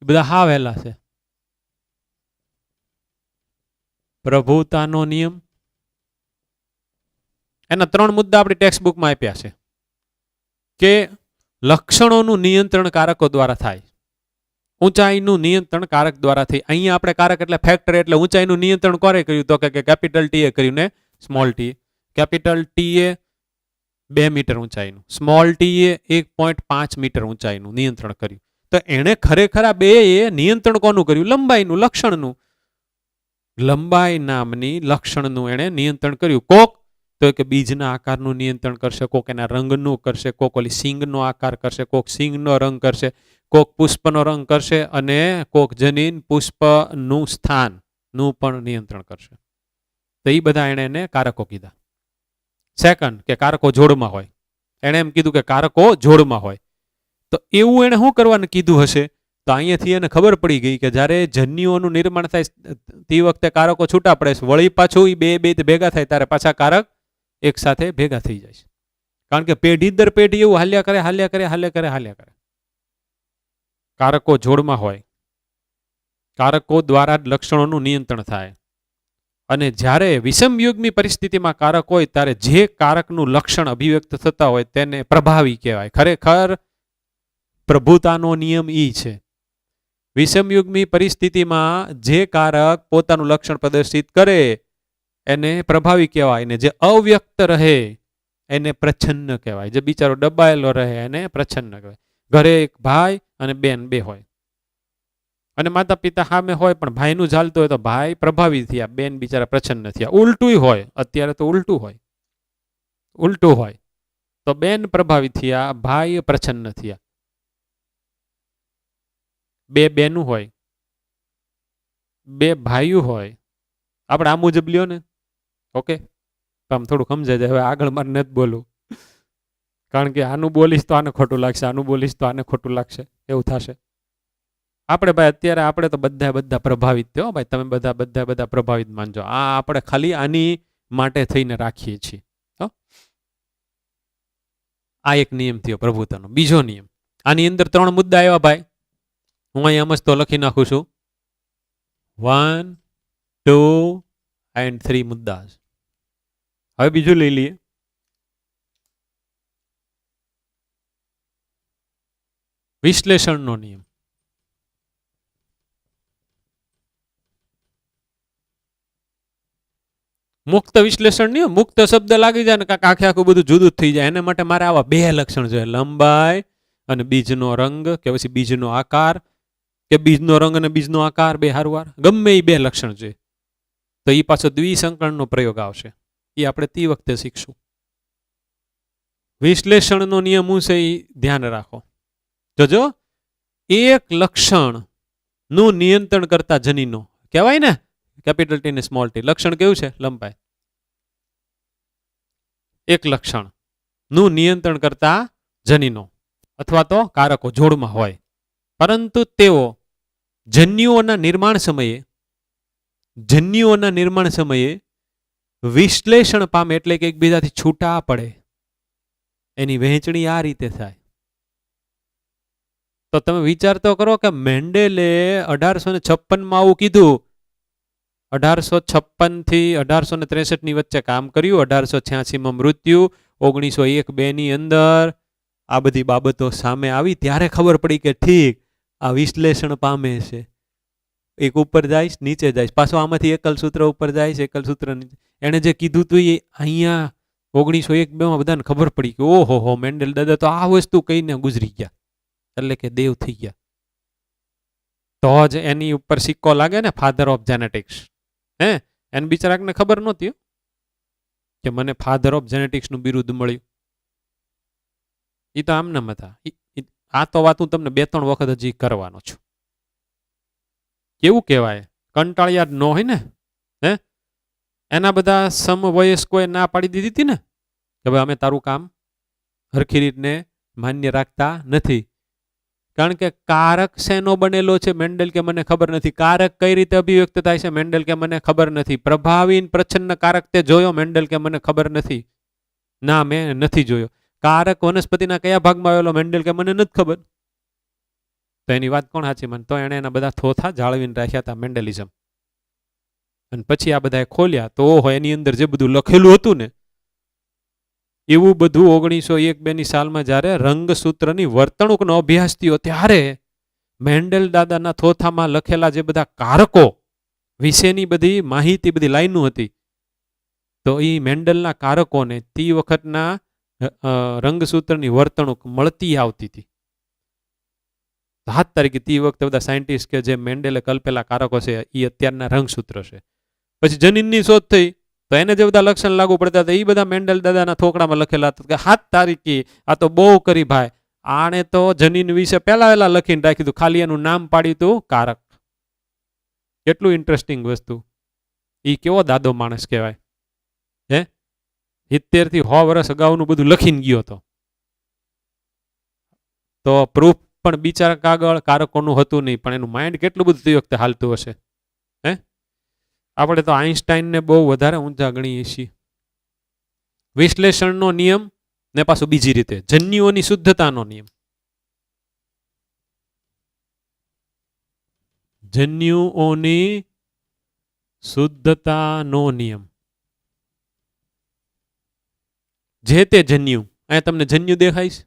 Speaker 2: બધા હા વહેલા છે. પ્રભુતાનો નિયમ એના 3 મુદ્દા આપણી ટેક્સ્ટ બુકમાં આપ્યા છે કે લક્ષણોનું નિયંત્રણ કારકો દ્વારા થાય, ઊંચાઈનું નિયંત્રણ કારક દ્વારા થાય. અહીંયા આપણે કારક એટલે ફેક્ટર એટલે ઊંચાઈનું નિયંત્રણ કોરે કર્યું તો કે કેપિટલ ટી એ કર્યું ને સ્મોલ ટી. કેપિટલ ટી એ 2 મીટર ઊંચાઈનું, સ્મોલ ટી એ 1.5 મીટર ઊંચાઈનું નિયંત્રણ કર્યું. તો એણે ખરેખર આ 2 એ નિયંત્રણ કોનું કર્યું? લંબાઈનું, લક્ષણનું. લંબાઈ નામની લક્ષણનું એણે નિયંત્રણ કર્યું. કોક તો કે બીજના આકારનું નિયંત્રણ કરશે, કોક એના રંગનું કરશે, કોક ઓલી સિંગનો આકાર કરશે, કોક સિંગનો રંગ કરશે, કોક પુષ્પનો રંગ કરશે અને કોક જનીન પુષ્પનું સ્થાનનું પણ નિયંત્રણ કરશે. તો એ બધા એને કારકો કીધા. સેકન્ડ કે કારકો જોડમાં હોય. એણે એમ કીધું કે કારકો જોડમાં હોય. તો એવું એને શું કરવાનું કીધું હશે? તો અહીંયાથી એને ખબર પડી ગઈ કે જ્યારે જન્યુઓનું નિર્માણ થાય તે વખતે કારકો છૂટા પડે છે, વળી પાછું એ બે ભેગા થાય ત્યારે પાછા કારક એક સાથે ભેગા થઈ જાય છે. કારણ કે પેઢી દર પેઢી એવું હાલ્યા કરે. કારકો જોડમાં હોય, કારકો દ્વારા જ લક્ષણોનું નિયંત્રણ થાય. અને જ્યારે વિષમયુગ્મી પરિસ્થિતિમાં કારક હોય ત્યારે જે કારકનું લક્ષણ અભિવ્યક્ત થતા હોય તેને પ્રભાવી કહેવાય. ખરેખર પ્રભુતાનો નિયમ ઈ છે. વિષમયુગ્મી પરિસ્થિતિમાં જે કારક પોતાનું લક્ષણ પ્રદર્શિત કરે એને પ્રભાવી કહેવાય, ને જે અવ્યક્ત રહે એને પ્રચ્છન્ન કહેવાય. જે બિચારો દબાયેલો રહે એને પ્રચ્છન્ન કહેવાય. ઘરે એક ભાઈ અને બેન બે હોય અને માતા પિતા સામે હોય, પણ ભાઈનું ચાલતું હોય તો ભાઈ પ્રભાવી થયા, બેન બિચારા પ્રચ્છન્ન થયા. ઉલટું હોય, અત્યારે તો ઉલટું હોય તો બેન પ્રભાવી થયા, ભાઈ પ્રચ્છન્ન થયા. બે બેનું હોય, બે ભાઈઓ હોય, આપણે આ મુજબ લ્યો ને. ઓકે, તો આમ થોડું સમજાય જાય. હવે આગળ મારે નથી બોલવું, કારણ કે આનું બોલીશ તો આને ખોટું લાગશે, આનું બોલીશ તો આને ખોટું લાગશે, એવું થશે. આપણે ભાઈ અત્યારે આપણે તો બધા પ્રભાવિત થયો ભાઈ, તમે બધા પ્રભાવિત માનજો. આ આપણે ખાલી આની માટે થઈને રાખીએ છીએ. આ એક નિયમ થયો પ્રભુતાનો. બીજો નિયમ, આની અંદર 3 મુદ્દા આવ્યા ભાઈ. હું અહીંયા મસ્તો લખી નાખું છું. 1, 2 and 3 મુદ્દા. હવે બીજું લઈ લઈએ. વિશ્લેષણનો નિયમ. મુક્ત વિશ્લેષણ નિયમ. મુક્ત શબ્દ લાગી જાય ને કાંક આખું બધું જુદું થઈ જાય. એના માટે મારે આવા 2 લક્ષણ જોઈએ, લંબાઈ અને બીજનો રંગ, કે પછી બીજનો આકાર, કે બીજનો રંગ અને બીજનો આકાર બે હારવાર, ગમે એ 2 લક્ષણ જોઈએ. તો એ પાછો દ્વિસંકરણનો પ્રયોગ આવશે. એ આપણે તે વખતે શીખશું. વિશ્લેષણનો નિયમ શું છે એ ધ્યાન રાખો. જોજો, એક લક્ષણ નું નિયંત્રણ કરતા જનીનો કહેવાય ને, કેપિટલ ટી ને સ્મોલ ટી. લક્ષણ કેવું છે? લંબાઈ. એક લક્ષણ નું નિયંત્રણ કરતા જનીનો અથવા તો કારકો જોડમાં હોય, પરંતુ તેઓ જન્યુઓના નિર્માણ સમયે વિશ્લેષણ પામે, એટલે કે એકબીજાથી છૂટા પડે. એની વહેંચણી આ રીતે થાય. તો તમે વિચાર તો કરો કે મેન્ડેલે 1856 આવું કીધું. 1856 થી 1863 ની વચ્ચે કામ કર્યું. 1886 મૃત્યુ. 1901-2 ની અંદર આ બધી બાબતો સામે આવી ત્યારે ખબર પડી કે ઠીક આ વિશ્લેષણ પામે છે. એક ઉપર જાય, નીચે જાય, પાછો આમાંથી એકલ સૂત્ર ઉપર જાય છે, એકલ સૂત્ર નીચે. એને જે કીધું હતું એ અહીંયા 1901-2 બધાને ખબર પડી કે ઓહો મેન્ડેલ દાદા તો આ વસ્તુ કહીને ગુજરી ગયા, એટલે કે દેવ થઈ ગયા. તો જ એની ઉપર સિક્કો લાગે ને, ફાધર ઓફ જેનેટિક્સ. એને બિચારાને ખબર નહોતી કે મને ફાધર ઓફ જેનેટિક્સ નું બિરુદ મળ્યું. એ તો આમનામ હતા. આ તો વાત હું તમને 2-3 વખત હજી કરવાનો છું. કેવું કહેવાય, કંટાળિયા ન હોય ને. એના બધા સમવયસ્કોએ ના પાડી દીધી હતી ને કે ભાઈ અમે તારું કામ હરખી રીતને માન્ય રાખતા નથી. કારણ કે કારક શેનો બનેલો છે? મેન્ડેલ કે મને ખબર નથી. કારક કઈ રીતે અભિવ્યક્ત થાય છે? મેન્ડેલ કે મને ખબર નથી. પ્રભાવી પ્રચ્છન્ન કારક તે જોયો? મેન્ડેલ કે મને ખબર નથી. ના, મેં નથી જોયો. કારક વનસ્પતિના કયા ભાગમાં આવેલો? મેન્ડેલ કે મને નથી ખબર. તો એની વાત કોણ સાચી માને? તો એણે એના બધા થોથા જાળવીને રાખ્યા હતા, મેન્ડેલિઝમ. અને પછી આ બધા ખોલ્યા તો ઓહો, એની અંદર જે બધું લખેલું હતું ને એવું બધું 1901-2 ની સાલમાં જ્યારે રંગસૂત્રની વર્તણૂકનો અભ્યાસ થયો ત્યારે મેન્ડેલ દાદાના થોથામાં લખેલા જે બધા કારકો વિશેની બધી માહિતી, બધી લાઈનો હતી, તો એ મેન્ડેલના કારકોને તે વખતના રંગસૂત્રની વર્તણૂક મળતી આવતી હતી. 7 તારીખે તે વખતે બધા સાયન્ટિસ્ટ કે જે મેન્ડેલે કલ્પેલા કારકો છે એ અત્યારના રંગસૂત્ર છે. પછી જનીનની શોધ થઈ તો એને જે બધા લક્ષણ લાગુ પડતા હતા એ બધા મેન્ડેલ દાદાના થોકડામાં લખેલા હતા કે 7 તારીખે આ તો બહુ કરી ભાઈ, આણે તો જનીન વિશે પહેલા લખીને રાખ્યું હતું, ખાલી એનું નામ પાડ્યું હતું કારક. કેટલું ઇન્ટરેસ્ટિંગ વસ્તુ. ઈ કેવો દાદો માણસ કહેવાય. હે 70 થી 100 વર્ષ અગાઉનું બધું લખીને ગયો હતો. તો પ્રૂફ પણ બિચારા કાગળ કારકોનું હતું નહીં, પણ એનું માઇન્ડ કેટલું બધું તે વખતે હાલતું હશે. હે આપણે તો આઈન્સ્ટાઈનને બહુ વધારે ઊંચા ગણીએ છીએ. વિશ્લેષણનો નિયમ ને પાછું બીજી રીતે જન્યુઓની શુદ્ધતાનો નિયમ. જન્યુઓની શુદ્ધતાનો નિયમ. જે તે જન્યુ, અહીંયા તમને જન્યુ દેખાઈશ,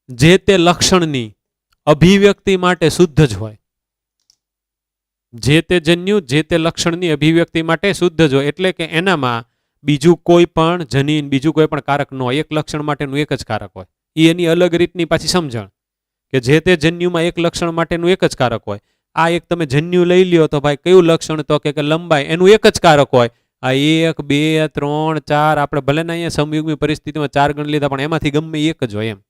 Speaker 2: જે તે લક્ષણની અભિવ્યક્તિ માટે શુદ્ધ જ હોય. જે તે જન્યુ જે તે લક્ષણની અભિવ્યક્તિ માટે શુદ્ધ જ હોય, એટલે કે એનામાં બીજું કોઈ પણ જનીન, બીજું કોઈ પણ કારક ન હોય. એક લક્ષણ માટેનું એક જ કારક હોય. એ એની અલગ રીતની પાછી સમજણ કે જે તે જન્યુમાં એક લક્ષણ માટેનું એક જ કારક હોય. આ એક તમે જન્યુ લઈ લ્યો તો ભાઈ કયું લક્ષણ, તો કે લંબાઈ, એનું એક જ કારક હોય. આ 1 2 3 4 આપણે ભલે ને અહીંયા સમયુગ્મી પરિસ્થિતિમાં 4 ગણ લીધા, પણ એમાંથી ગમે એક જ હોય. એમ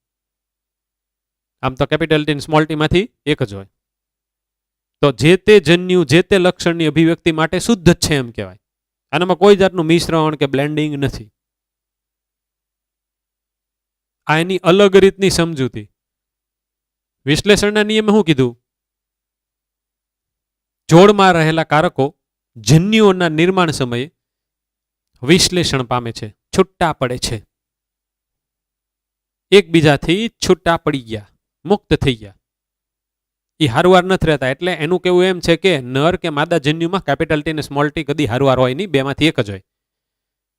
Speaker 2: આમ તો કેપિટલ ટી સ્મોલ ટી માંથી એક જ હોય. તો જે તે જન્યુ જે તે લક્ષણની અભિવ્યક્તિ માટે શુદ્ધ જ છે એમ કહેવાય. આનામાં કોઈ જાતનું મિશ્રણ કે બ્લેન્ડિંગ નથી. આ એની અલગ રીતની સમજૂતી. વિશ્લેષણના નિયમે શું કીધું? જોડમાં રહેલા કારકો જન્યુઓના નિર્માણ સમયે વિશ્લેષણ પામે છે, છૂટા પડે છે, એકબીજાથી છૂટા પડી ગયા, મુક્ત થઈ ગયા. એ હારવાર નથી રહેતા. એટલે એનું કેવું એમ છે કે નર કે માદા જન્યુમાં કેપિટલ ટી ને સ્મોલ ટી કદી હારવાર હોય નહીં, બેમાંથી એક જ હોય.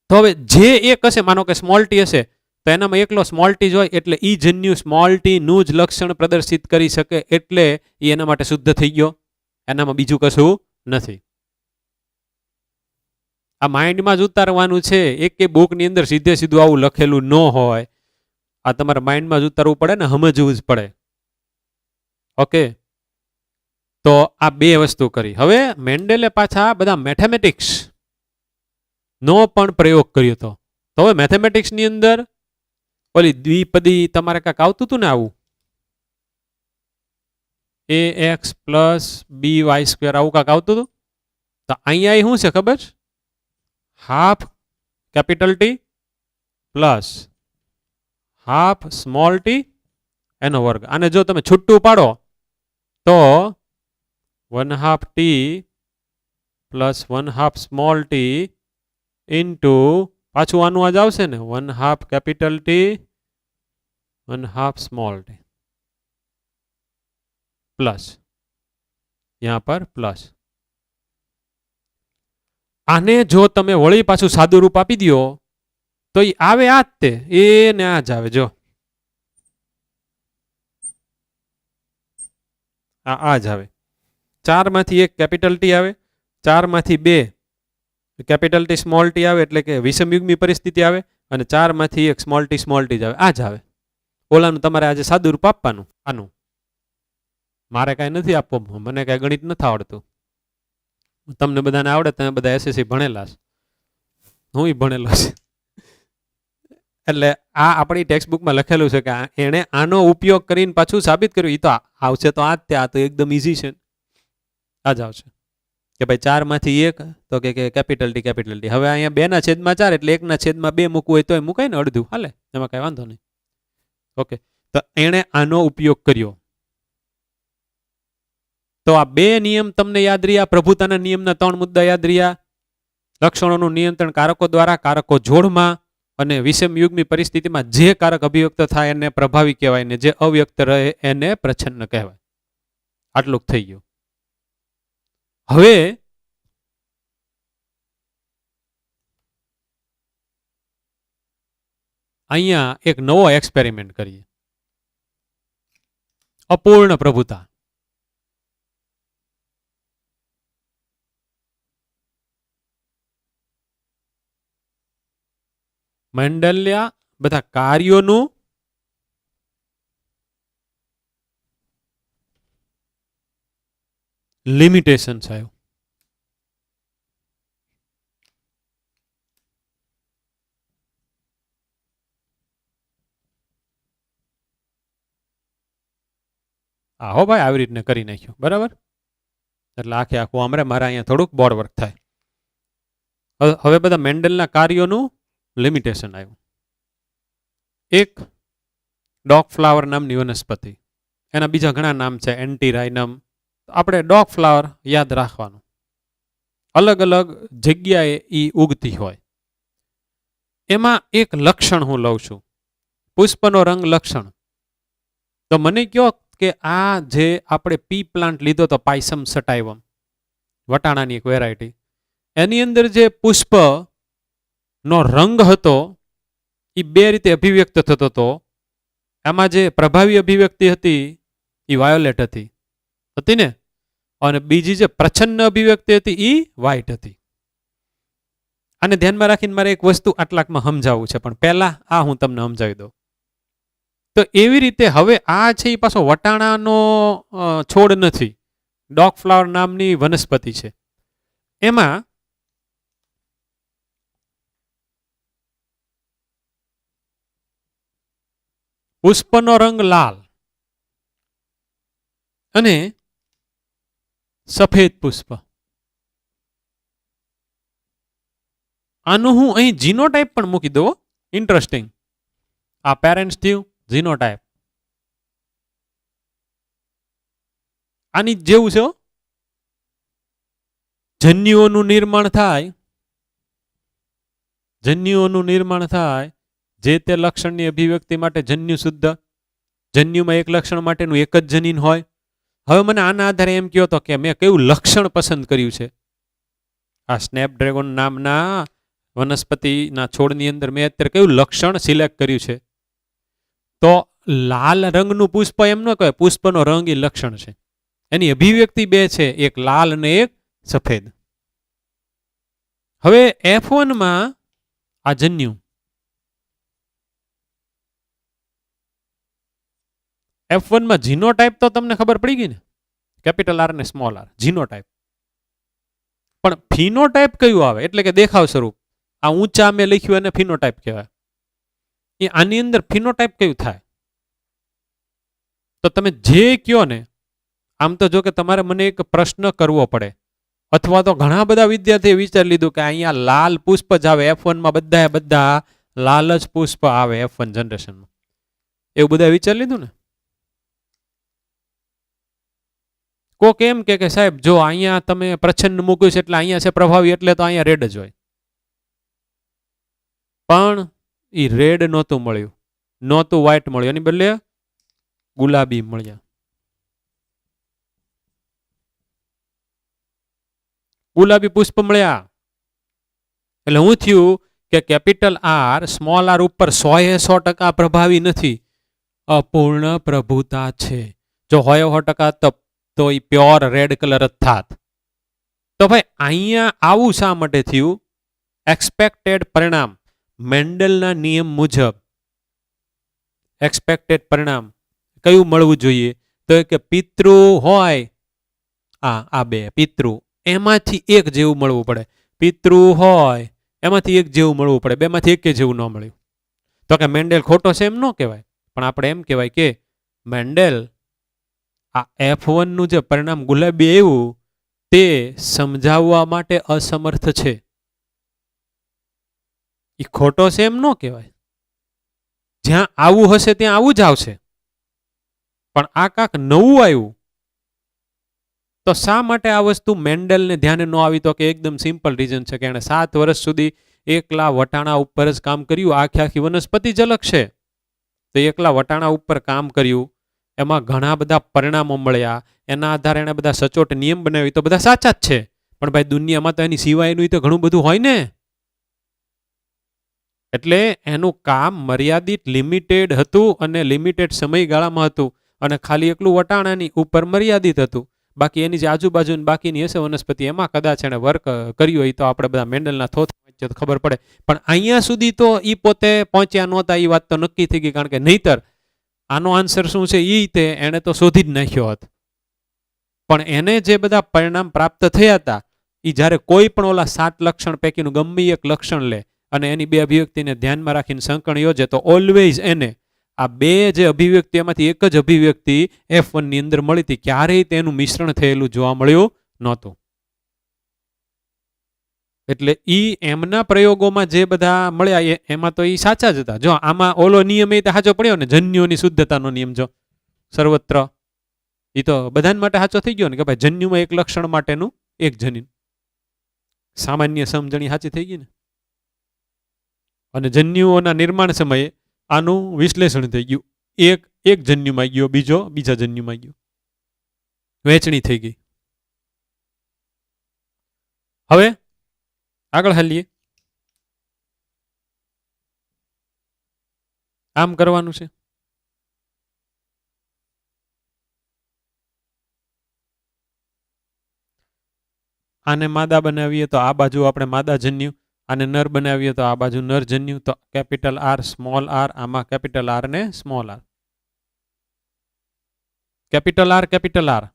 Speaker 2: તો હવે જે એક હશે, માનો કે સ્મોલ ટી હશે, તો એનામાં એકલો સ્મોલ ટી જ હોય, એટલે ઈ જન્યુ સ્મોલ ટી નું જ લક્ષણ પ્રદર્શિત કરી શકે, એટલે એ એના માટે શુદ્ધ થઈ ગયો. એનામાં બીજું કશું નથી. આ માઇન્ડમાં જ ઉતારવાનું છે. એક કે બુકની અંદર સીધે સીધું આવું લખેલું ન હોય. આ તમારે માઇન્ડમાં જ ઉતારવું પડે ને, સમજવું જ પડે. ઓકે, તો આ બે વસ્તુ કરી. હવે મેન્ડેલે પાછા બધા મેથેમેટિક્સ નો પણ પ્રયોગ કર્યો હતો. તો હવે મેથેમેટિક્સની અંદર ઓલી દ્વિપદી તમારે કાંઈક આવતું હતું ને, આવું ax + by² આવું કાંઈક આવતું હતું. તો અહીંયા શું છે ખબર? Half capital T plus half small T એનો વર્ગ. આને જો તમે છૂટું પાડો તો 1/2 T plus 1/2 small T into પાછું આનું આજ આવશે ને 1/2 capital T 1/2 small T plus यहाँ पर प्लस. આને જો તમે વળી પાછું સાદું રૂપ આપી દો તો એ આવે આ જ તે, એ ને આ જ આવે. જો આ જ આવે. 4 માંથી 1 કેપિટલ ટી આવે, 4 માંથી 2 કેપિટલ ટી સ્મોલ ટી આવે, એટલે કે વિષમયુગ્મી પરિસ્થિતિ આવે, અને 4 માંથી 1 સ્મોલ ટી જ આવે. આ જ આવે. ઓલાનું તમારે આજે સાદું રૂપ આપવાનું. આનું મારે કાંઈ નથી આપવું, મને કાંઈ ગણિત નથી આવડતું. તમને બધાને આવડે, તમે બધા એસએસસી ભણેલા છે, હું ભણેલો છે. એટલે આ આપણી ટેક્સ્ટબુકમાં લખેલું છે કે એણે આનો ઉપયોગ કરીને પાછું સાબિત કર્યું. એ તો આવશે તો આ જ તે, આ તો એકદમ ઈઝી છે. આ જ આવશે કે ભાઈ 4 માંથી 1 તો કે કેપિટલ ટી. હવે અહીંયા 2/4 એટલે 1/2 મૂકવું હોય તો મુકાય ને, અડધું હાલે, એમાં કાંઈ વાંધો નહીં. ઓકે, તો એણે આનો ઉપયોગ કર્યો. તો આ બે નિયમ તમને યાદ રહ્યા. પ્રભુતાના નિયમના 3 મુદ્દા યાદ રહ્યા. લક્ષણોનું નિયંત્રણ કારકો દ્વારા, કારકો જોડમાં, અને વિષમયુગ્મી પરિસ્થિતિમાં જે કારક અભિવ્યક્ત થાય એને પ્રભાવી કહેવાય, ને જે અવ્યક્ત રહે એને પ્રચ્છન્ન કહેવાય. આટલું થઈ ગયું. હવે અહીંયા એક નવો એક્સપેરિમેન્ટ કરીએ. અપૂર્ણ પ્રભુતા. મેન્ડેલે બધા કાર્યોનું લિમિટેશન આવ્યું. હો ભાઈ આવી રીતને કરી નાખ્યું બરાબર. એટલે આખે આખું આમરે મારે અહીંયા થોડુંક બોર્ડ વર્ક થાય. હવે બધા મેન્ડલના કાર્યોનું લિમિટેશન આવ્યું. એક ડોગ ફ્લાવર નામની વનસ્પતિ, એના બીજા ઘણા નામ છે, એન્ટીરાઇનમ. આપણે ડોગ ફ્લાવર યાદ રાખવાનું. અલગ અલગ જગ્યાએ એ ઉગતી હોય. એમાં એક લક્ષણ હું લઉં છું, પુષ્પનો રંગ લક્ષણ. તો મને કહો કે આ જે આપણે પી પ્લાન્ટ લીધો તો પાયસમ સટાઇવમ, વટાણાની એક વેરાયટી, એની અંદર જે પુષ્પનો રંગ હતો એ બે રીતે અભિવ્યક્ત થતો હતો. એમાં જે પ્રભાવી અભિવ્યક્તિ હતી એ વાયોલેટ હતી ને, અને બીજી જે પ્રચ્છન્ન અભિવ્યક્તિ હતી એ વ્હાઇટ હતી. આને ધ્યાનમાં રાખીને મારે એક વસ્તુ આટલાકમાં સમજાવવું છે, પણ પહેલા આ હું તમને સમજાવી દઉં. તો એવી રીતે હવે આ છે એ પાછો વટાણાનો છોડ નથી, ડોગ ફ્લાવર નામની વનસ્પતિ છે. એમાં પુષ્પનો રંગ લાલ અને સફેદ પુષ્પ. આનું હું અહીં જીનોટાઈપ પણ મૂકી દઉં. ઇન્ટરેસ્ટિંગ. આ પેરેન્ટ્સ થયું જીનોટાઈપ. આની જેવું છે. જન્યુઓનું નિર્માણ થાય, જે તે લક્ષણની અભિવ્યક્તિ માટે જન્યુ શુદ્ધ. જન્યુમાં એક લક્ષણ માટેનું એક જ જનીન હોય. હવે મને આના આધારે એમ કહો તો કે મેં કયું લક્ષણ પસંદ કર્યું છે. આ સ્નેપડ્રેગન નામના વનસ્પતિના છોડની અંદર મેં અત્યારે કયું લક્ષણ સિલેક્ટ કર્યું છે. તો લાલ રંગનું પુષ્પ એમ ન કહેવાય, પુષ્પનો રંગ એ લક્ષણ છે. એની અભિવ્યક્તિ બે છે, એક લાલ અને એક સફેદ. હવે F1 માં આ જન્યુ, F1 માં જીનોટાઈપ તો તમને ખબર પડી ગઈ ને, કેપિટલ આર ને સ્મોલ આર, જીનોટાઈપ. પણ ફિનોટાઈપ કયું આવે, એટલે કે દેખાવ સ્વરૂપ. આ ઊંચા મેં લખ્યું એને ફિનોટાઈપ કહેવાય. એ આની અંદર ફિનોટાઈપ કયું થાય? તો તમે જે કયો ને, આમ તો જો કે તમારે મને એક પ્રશ્ન કરવો પડે, અથવા તો ઘણા બધા વિદ્યાર્થીએ વિચારી લીધું કે અહીંયા લાલ પુષ્પ જ આવે, F1 માં બધા લાલ જ પુષ્પ આવે F1 જનરેશનમાં, એવું બધા વિચારી લીધું ને. કોક એમ કે સાહેબ જો અહીંયા તમે પ્રચ્છન્ન મૂક્યું છે એટલે અહીંયા છે પ્રભાવી, એટલે તો અહીંયા રેડ જ હોય. પણ એ રેડ નહોતું મળ્યું, નહોતું વ્હાઇટ મળ્યું, એની બદલે ગુલાબી મળ્યા. ગુલાબી પુષ્પ મળ્યા. એટલે હું થયું કે કેપિટલ આર સ્મોલ આર ઉપર 100% પ્રભાવી નથી, અપૂર્ણ પ્રભુતા છે. જો હોય 100% તો એ પ્યોર રેડ કલર જ થાત. તો ભાઈ અહીંયા આવું શા માટે થયું? એક્સપેક્ટેડ પરિણામ, મેન્ડલના નિયમ મુજબ એક્સપેક્ટેડ પરિણામ કયું મળવું જોઈએ? તો કે પિતૃ હોય, આ બે પિતૃ, એમાંથી એક જેવું મળવું પડે. પિતૃ હોય એમાંથી એક જેવું મળવું પડે, બેમાંથી એક જેવું ન મળ્યું તો કે મેન્ડેલ ખોટો છે એમ ન કહેવાય. પણ આપણે એમ કહેવાય કે મેન્ડેલ આ F1 નું જે પરિણામ ગુલાબી આવ્યું તે સમજાવવા માટે અસમર્થ છે. એ ખોટો છે એમ ન કહેવાય. જ્યાં આવું હશે ત્યાં આવું જ આવશે. પણ આ કાંક નવું આવ્યું. તો શા માટે આ વસ્તુ મેન્ડેલને ધ્યાને ન આવી? તો કે એકદમ સિમ્પલ રીઝન છે કે એણે 7 વર્ષ સુધી એકલા વટાણા ઉપર જ કામ કર્યું. આખી વનસ્પતિ જ અલગ છે, તો એકલા વટાણા ઉપર કામ કર્યું, એમાં ઘણા બધા પરિણામો મળ્યા, એના આધારે એણે બધા સચોટ નિયમ બનાવી, તો બધા સાચા જ છે. પણ ભાઈ દુનિયામાં તો એની સિવાયનું તો ઘણું બધું હોય ને. એટલે એનું કામ મર્યાદિત લિમિટેડ હતું અને લિમિટેડ સમયગાળામાં હતું, અને ખાલી એકલું વટાણાની ઉપર મર્યાદિત હતું. બાકી એની જે આજુબાજુ બાકીની હશે વનસ્પતિ એમાં કદાચ એને વર્ક કર્યું હોય તો આપણે બધા મેન્ડલના થોથ તો ખબર પડે. પણ અહીંયા સુધી તો એ પોતે પહોંચ્યા નહોતા, એ વાત તો નક્કી થઈ ગઈ. કારણ કે નહીતર આનો આન્સર શું છે એ તે એણે તો શોધી જ નાખ્યો હોત. પણ એને જે બધા પરિણામ પ્રાપ્ત થયા હતા એ જ્યારે કોઈ પણ ઓલા 7 લક્ષણ પૈકીનું ગમે એક લક્ષણ લે અને એની બે અભિવ્યક્તિને ધ્યાનમાં રાખીને સંકળ યોજે તો ઓલવેઝ એને આ બે જે અભિવ્યક્તિ એમાંથી એક જ અભિવ્યક્તિ F1 ની અંદર મળી હતી, ક્યારેય તેનું મિશ્રણ થયેલું જોવા મળ્યું નહોતું. એટલે ઈ એમના પ્રયોગોમાં જે બધા મળ્યા એમાં તો ઈ સાચા જ હતા. જો આમાં ઓલો નિયમ એ સાચો પડ્યો ને, જન્યુઓની શુદ્ધતાનો નિયમ, જો સર્વત્ર, એ તો બધા માટે સાચો થઈ ગયો ને કે ભાઈ જન્યુમાં એક લક્ષણ માટેનું એક જનીન, સામાન્ય સમજણી સાચી થઈ ગઈ ને. અને જન્યુઓના નિર્માણ સમયે આનું વિશ્લેષણ થઈ ગયું, એક જન્યુમાં ગયો, બીજો બીજા જન્યુમાં ગયો, વહેંચણી થઈ ગઈ. હવે આગળ હાલીએ. આમ કરવાનું છે. આને માદા બનાવીએ તો આ બાજુ આપણે માદા જન્યુ, આને નર બનાવીએ તો આ બાજુ નર જન્યુ. તો કેપિટલ આર સ્મોલ આર, આમાં કેપિટલ આર ને small R, capital R capital R,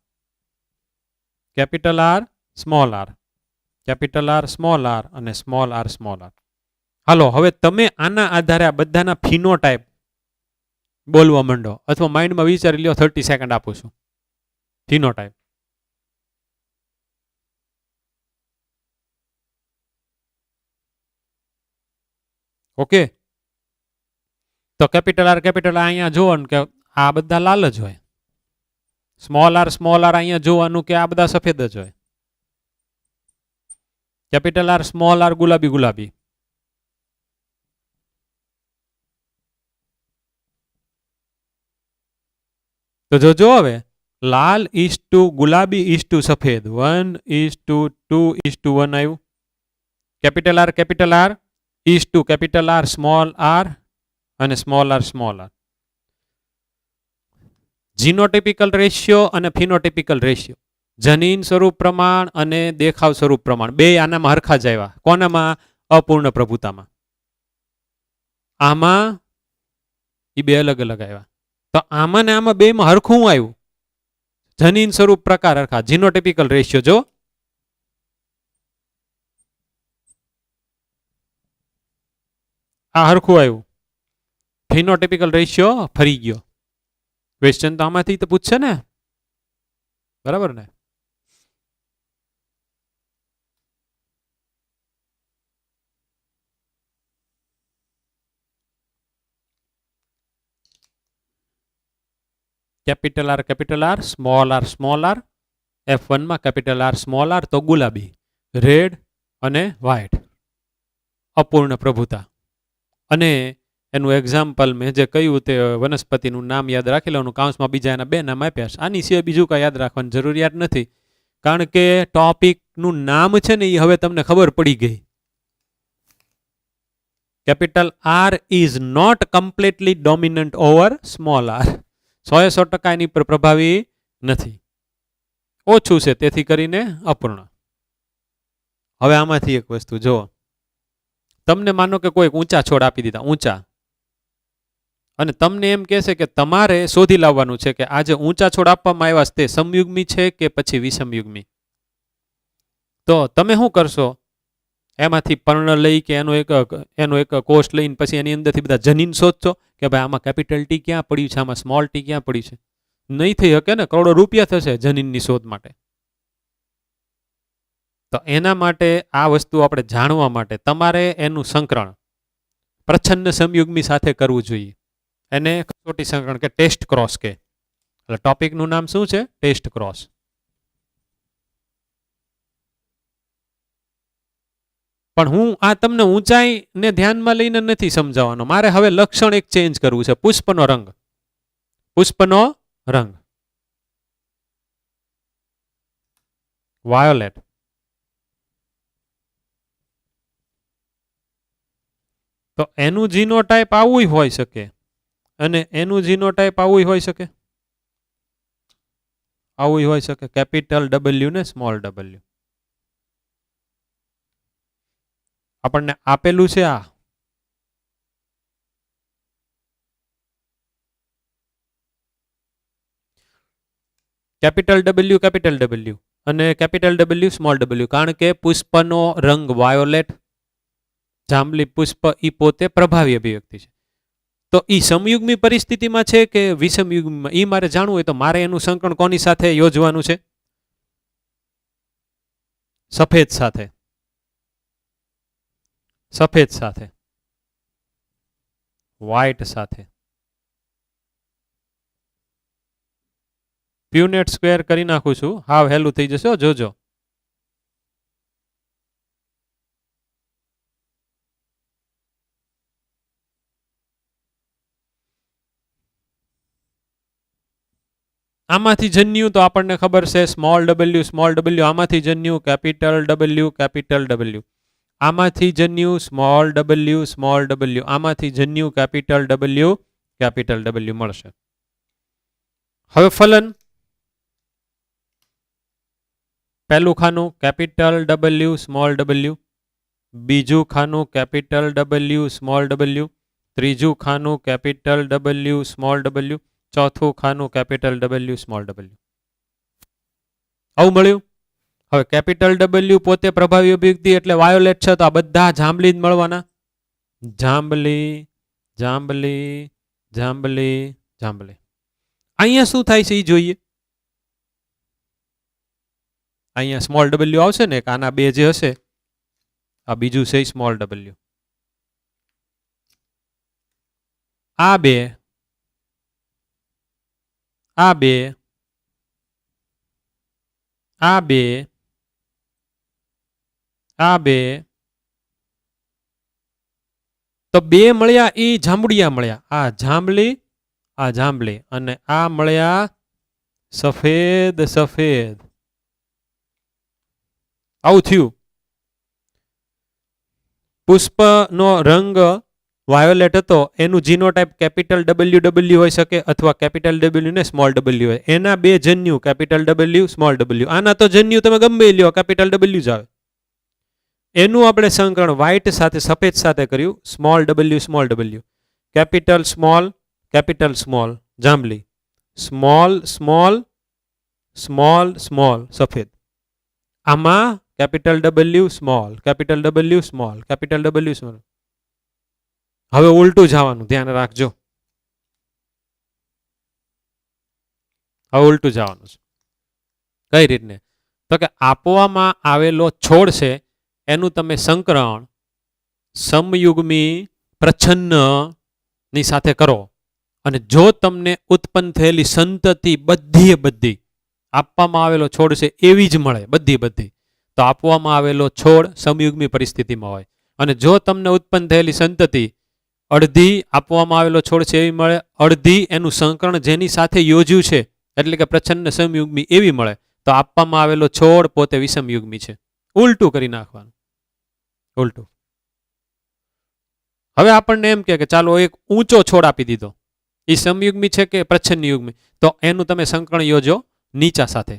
Speaker 2: capital R small R, capital R small R અને સ્મોલ આર સ્મોલ આર. હાલો હવે તમે આના આધારે આ બધાના ફિનોટાઇપ બોલવા માંડો, અથવા માઇન્ડમાં વિચારી લ્યો. 30 સેકન્ડ આપું છું. Phenotype okay. તો કેપિટલ આર અહીંયા જોવાનું કે આ બધા લાલ જ હોય. સ્મોલ આર અહીંયા જોવાનું કે આ બધા સફેદ જ હોય. કેપિટલ આર સ્મોલ આર ગુલાબી ગુલાબી. તો જોજો હવે, લાલ ઇઝ ટુ ગુલાબી ઇઝ ટુ સફેદ, 1:2:1 આવ્યું. Capital R is to capital R small R અને સ્મોલ આર. જીનોટિપિકલ રેશિયો અને ફિનોટિપિકલ રેશિયો, જનીન સ્વરૂપ પ્રમાણ અને દેખાવ સ્વરૂપ પ્રમાણ, બે આનામાં હરખા જ આવ્યા. કોનામાં? અપૂર્ણ પ્રભુતામાં. આમાં એ બે અલગ અલગ આવ્યા. તો આમાં ને આમાં બેમાં હરખું આવ્યું. જનીન સ્વરૂપ પ્રકાર હરખા, જીનોટિપિકલ રેશિયો જો આ હરખું આવ્યું. ફિનોટિપિકલ રેશિયો ફરી ગયો. ક્વેશ્ચન તો આમાંથી તો પૂછશે ને, બરાબર ને? Capital R small R, F1 માં કેપિટલ આર સ્મોલ આર તો ગુલાબી, રેડ અને વ્હાઇટ, અપૂર્ણ પ્રભુતા. અને એનું એક્ઝામ્પલ મેં જે કહ્યું તે વનસ્પતિનું નામ યાદ રાખી લેવાનું, કાઉન્સમાં બીજા એના બે નામ આપ્યા છે. આની સિવાય બીજું કાંઈ યાદ રાખવાની જરૂરિયાત નથી, કારણ કે ટોપિકનું નામ છે ને એ હવે તમને ખબર પડી ગઈ. Capital R is not completely dominant over small R. 100% એની પર પ્રભાવી નથી, ઓછું છે, તેથી કરીને અપૂર્ણ. હવે આમાંથી એક વસ્તુ જો, તમને માનો કે કોઈ ઊંચા છોડ આપી દીધા, ઊંચા, અને તમને એમ કહેશે કે તમારે શોધી લાવવાનું છે કે આ જે ઊંચા છોડ આપવામાં આવ્યા તે સમયુગ્મી છે કે પછી વિષમયુગ્મી. તો તમે શું કરશો? એમાંથી પર્ણ લઈ કે એનો એક કોષ લઈને પછી એની અંદરથી બધા જનીન શોધશો કે ભાઈ આમાં કેપિટલ ટી ક્યાં પડ્યું છે, આમાં સ્મોલ ટી ક્યાં પડ્યું છે. નહીં થઈ શકે ને, કરોડો રૂપિયા થશે જનીનની શોધ માટે. તો એના માટે આ વસ્તુ આપણે જાણવા માટે તમારે એનું સંકરણ પ્રચ્છન્ન સમયુગ્મી સાથે કરવું જોઈએ. એને કસોટી સંકરણ કે ટેસ્ટ ક્રોસ કે. એટલે ટોપિકનું નામ શું છે? Test cross. પણ હું આ તમને ઊંચાઈને ધ્યાનમાં લઈને નથી સમજાવવાનો. મારે હવે લક્ષણ એક ચેન્જ કરવું છે. પુષ્પનો રંગ, પુષ્પનો રંગ વાયોલેટ. તો એનું જીનોટાઇપ આવું હોઈ શકે અને એનું જીનોટાઇપ આવું હોઈ શકે, આવું હોઈ શકે. કેપિટલ ડબલ્યુ ને સ્મોલ ડબલ્યુ આપણને આપેલું છે. આ કેપિટલ ડબલ્યુ અને કેપિટલ ડબલ્યુ સ્મોલ ડબલ્યુ, કારણ કે પુષ્પનો રંગ વાયોલેટ, જાંબલી પુષ્પ, ઈ પોતે પ્રભાવી અભિવ્યક્તિ છે. તો એ સમયુગ્મી પરિસ્થિતિમાં છે કે વિષમયુગ્મીમાં, એ મારે જાણવું હોય તો મારે એનું સંકરણ કોની સાથે યોજવાનું છે? સફેદ સાથે. સફેદ સાથે, વ્હાઇટ સાથે. પ્યુનેટ સ્ક્વેર કરી નાખું છું, હાવ હેલું થઈ જશે, જોજો. આમાંથી જન્યુ તો આપણને ખબર છે, સ્મોલ ડબલ્યુ, આમાંથી જન્યુ કેપિટલ ડબલ્યુ. આમાંથી જન્યુ સ્મોલ ડબલ્યુ, આમાંથી જન્યુ કેપિટલ ડબલ્યુ મળશે. હવે ફલન, પહેલું ખાનું કેપિટલ ડબલ્યુ સ્મોલ ડબલ્યુ, બીજું ખાનું કેપિટલ ડબલ્યુ સ્મોલ ડબલ્યુ, ત્રીજું ખાનું કેપિટલ ડબલ્યુ સ્મોલ ડબલ્યુ, ચોથું ખાનું કેપિટલ ડબલ્યુ સ્મોલ ડબલ્યુ. આવું મળ્યું. હવે કેપિટલ ડબલ્યુ પોતે પ્રભાવી અભિવ્યક્તિ એટલે વાયોલેટ છે, તો આ બધા જાંબલી જ મળવાના. જાંબલી, જાંબલી, જાંબલી, જાંબલી. અહીંયા શું થાય છે એ જોઈએ. અહીંયા સ્મોલ ડબલ્યુ આવશે ને, આના બે જે હશે, આ બીજું છે સ્મોલ ડબલ્યુ. આ બે, આ બે, આ બે, આ બે, તો બે મળ્યા એ જાંબુડિયા મળ્યા. આ જાંબલી, આ જાંબલી, અને આ મળ્યા સફેદ સફેદ. આવું થયું. પુષ્પનો રંગ વાયોલેટ હતો, એનું જીનોટાઇપ કેપિટલ ડબલ્યુ હોઈ શકે અથવા કેપિટલ ડબલ્યુ ને સ્મોલ ડબલ્યુ હોય. એના બે જન્યુ કેપિટલ ડબલ્યુ સ્મોલ ડબલ્યુ. આના તો જન્યુ તમે ગમે લ્યો, કેપિટલ ડબલ્યુ જ આવે. એનું આપણે સંકરણ વ્હાઇટ સાથે સફેદ સાથે કર્યું, સ્મોલ ડબલ્યુ, કેપિટલ સ્મોલ જાંબલી, સ્મોલ સ્મોલ સ્મોલ સ્મોલ સફેદ. આમાં capital W small, capital W small, capital W small. હવે ઉલટું જવાનું, ધ્યાન રાખજો. હવે ઉલટું જવાનું છે. કઈ રીતને? તો કે આપવામાં આવેલો છોડ છે એનું તમે સંકરણ સમયુગ્મી પ્રચ્છન્ન ની સાથે કરો, અને જો તમને ઉત્પન્ન થયેલી સંતતિ બધી આપવામાં આવેલો છોડ છે એવી જ મળે, બધી, તો આપવામાં આવેલો છોડ સમયુગ્મી પરિસ્થિતિમાં હોય. અને જો તમને ઉત્પન્ન થયેલી સંતતિ અડધી આપવામાં આવેલો છોડ છે એવી મળે, અડધી એનું સંકરણ જેની સાથે યોજ્યું છે એટલે કે પ્રચ્છન્ન સમયુગ્મી એવી મળે, તો આપવામાં આવેલો છોડ પોતે વિષમયુગ્મી છે. ઉલટું કરી નાખવાનું, ઉલટું. હવે આપણને એમ કે ચાલો એક ઊંચો છોડ આપી દીધો, એ સમયુગ્મી છે કે પ્રચ્છન્ન યુગ્મી, તો એનું તમે સંકરણ યોજો નીચા સાથે.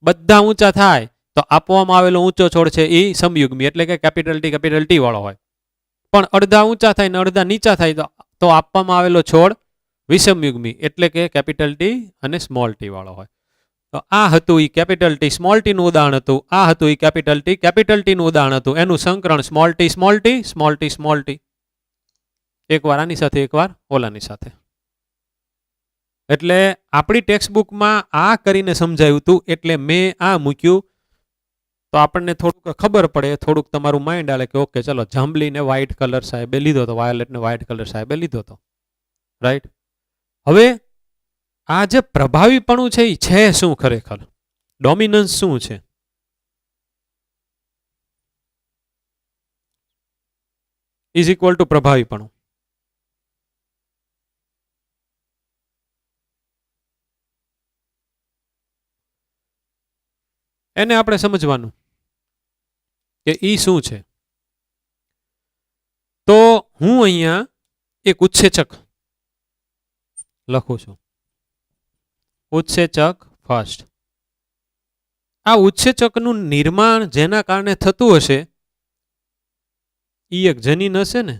Speaker 2: બધા ઊંચા થાય તો આપવામાં આવેલો ઊંચો છોડ છે એ સમયુગ્મી એટલે કે કેપિટલ ટી વાળો હોય. પણ અડધા ઊંચા થાય ને અડધા નીચા થાય તો આપવામાં આવેલો છોડ વિષમયુગ્મી એટલે કે કેપિટલ ટી અને સ્મોલ ટી વાળો હોય. તો આ હતું એ કેપિટલ ટી સ્મોલ ટી નું ઉદાહરણ હતું. આ હતું એ કેપિટલ ટી નું ઉદાહરણ હતું. એનું સંકરણ સ્મોલ ટી સ્મોલ ટી. એકવાર આની સાથે એકવાર ઓલાની સાથે. એટલે આપણી ટેક્સ્ટબુકમાં આ કરીને સમજાયું હતું એટલે મેં આ મૂક્યું, તો આપણને થોડુંક ખબર પડે, થોડુંક તમારું માઇન્ડ આલે કે ઓકે ચલો જાંબલીને વ્હાઇટ કલર સાહેબે લીધો હતો, વાયોલેટને વ્હાઇટ કલર સાહેબે લીધો હતો, રાઈટ. હવે આ જે પ્રભાવીપણું છે એ છે શું ખરેખર? ડોમિનન્સ શું છે? ઇઝ ઇક્વલ ટુ પ્રભાવીપણું. એને આપણે સમજવાનું કે ઈ શું છે. તો હું અહીંયા એક ઉત્સેચક લખું છું. ઉત્સેચક ફર્સ્ટ. આ ઉત્સેચકનું નિર્માણ જેના કારણે થતું હશે ઈ એક જનીન હશે ને,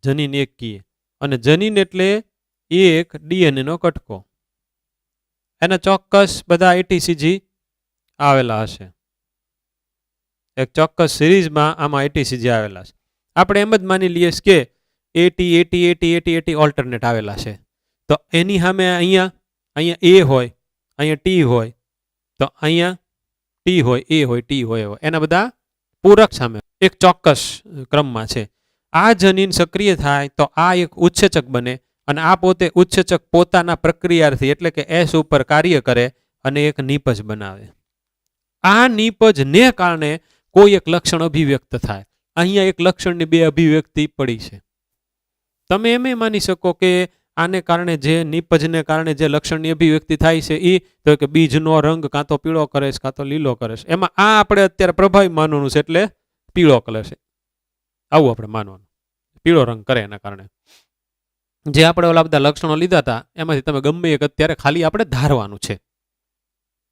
Speaker 2: જનીન એક કીએ, અને જનીન એટલે એક ડીએનએ નો કટકો. એના ચોક્કસ બધા એટીસીજી આવેલા હશે. એક ચોક્કસ સિરીઝમાં આમાં એટીસીજી આવેલા છે. આપણે એમ જ માની લઈએ કે એટી ઓલ્ટરનેટ આવેલા છે. તો એની સામે અહીંયા એ હોય, અહીંયા ટી હોય, તો અહીંયા ટી હોય, એ હોય, ટી હોય, એના બધા પૂરક સામે એક ચોક્કસ ક્રમમાં છે. આ જનીન સક્રિય થાય તો આ એક ઉત્સેચક બને અને આ પોતે ઉત્સેચક પોતાના પ્રક્રિયાથી એટલે કે એસ ઉપર કાર્ય કરે અને એક નીપજ બનાવે. આ નીપજને કારણે કોઈ એક લક્ષણ અભિવ્યક્ત થાય. અહીંયા એક લક્ષણની બે અભિવ્યક્તિ પડી છે. તમે એમ માની શકો કે આને કારણે જે નીપજને કારણે જે લક્ષણની અભિવ્યક્તિ થાય છે એ તો કે બીજનો રંગ કાં તો પીળો કરે છે કાં તો લીલો કરે છે. એમાં આ આપણે અત્યારે પ્રભાવી માનવાનું છે એટલે પીળો કલર છે, આવું આપણે માનવાનું. પીળો રંગ કરે એના કારણે જે આપણે ઓલા બધા લક્ષણો લીધા હતા એમાંથી તમે ગમે એક અત્યારે ખાલી આપણે ધારવાનું છે.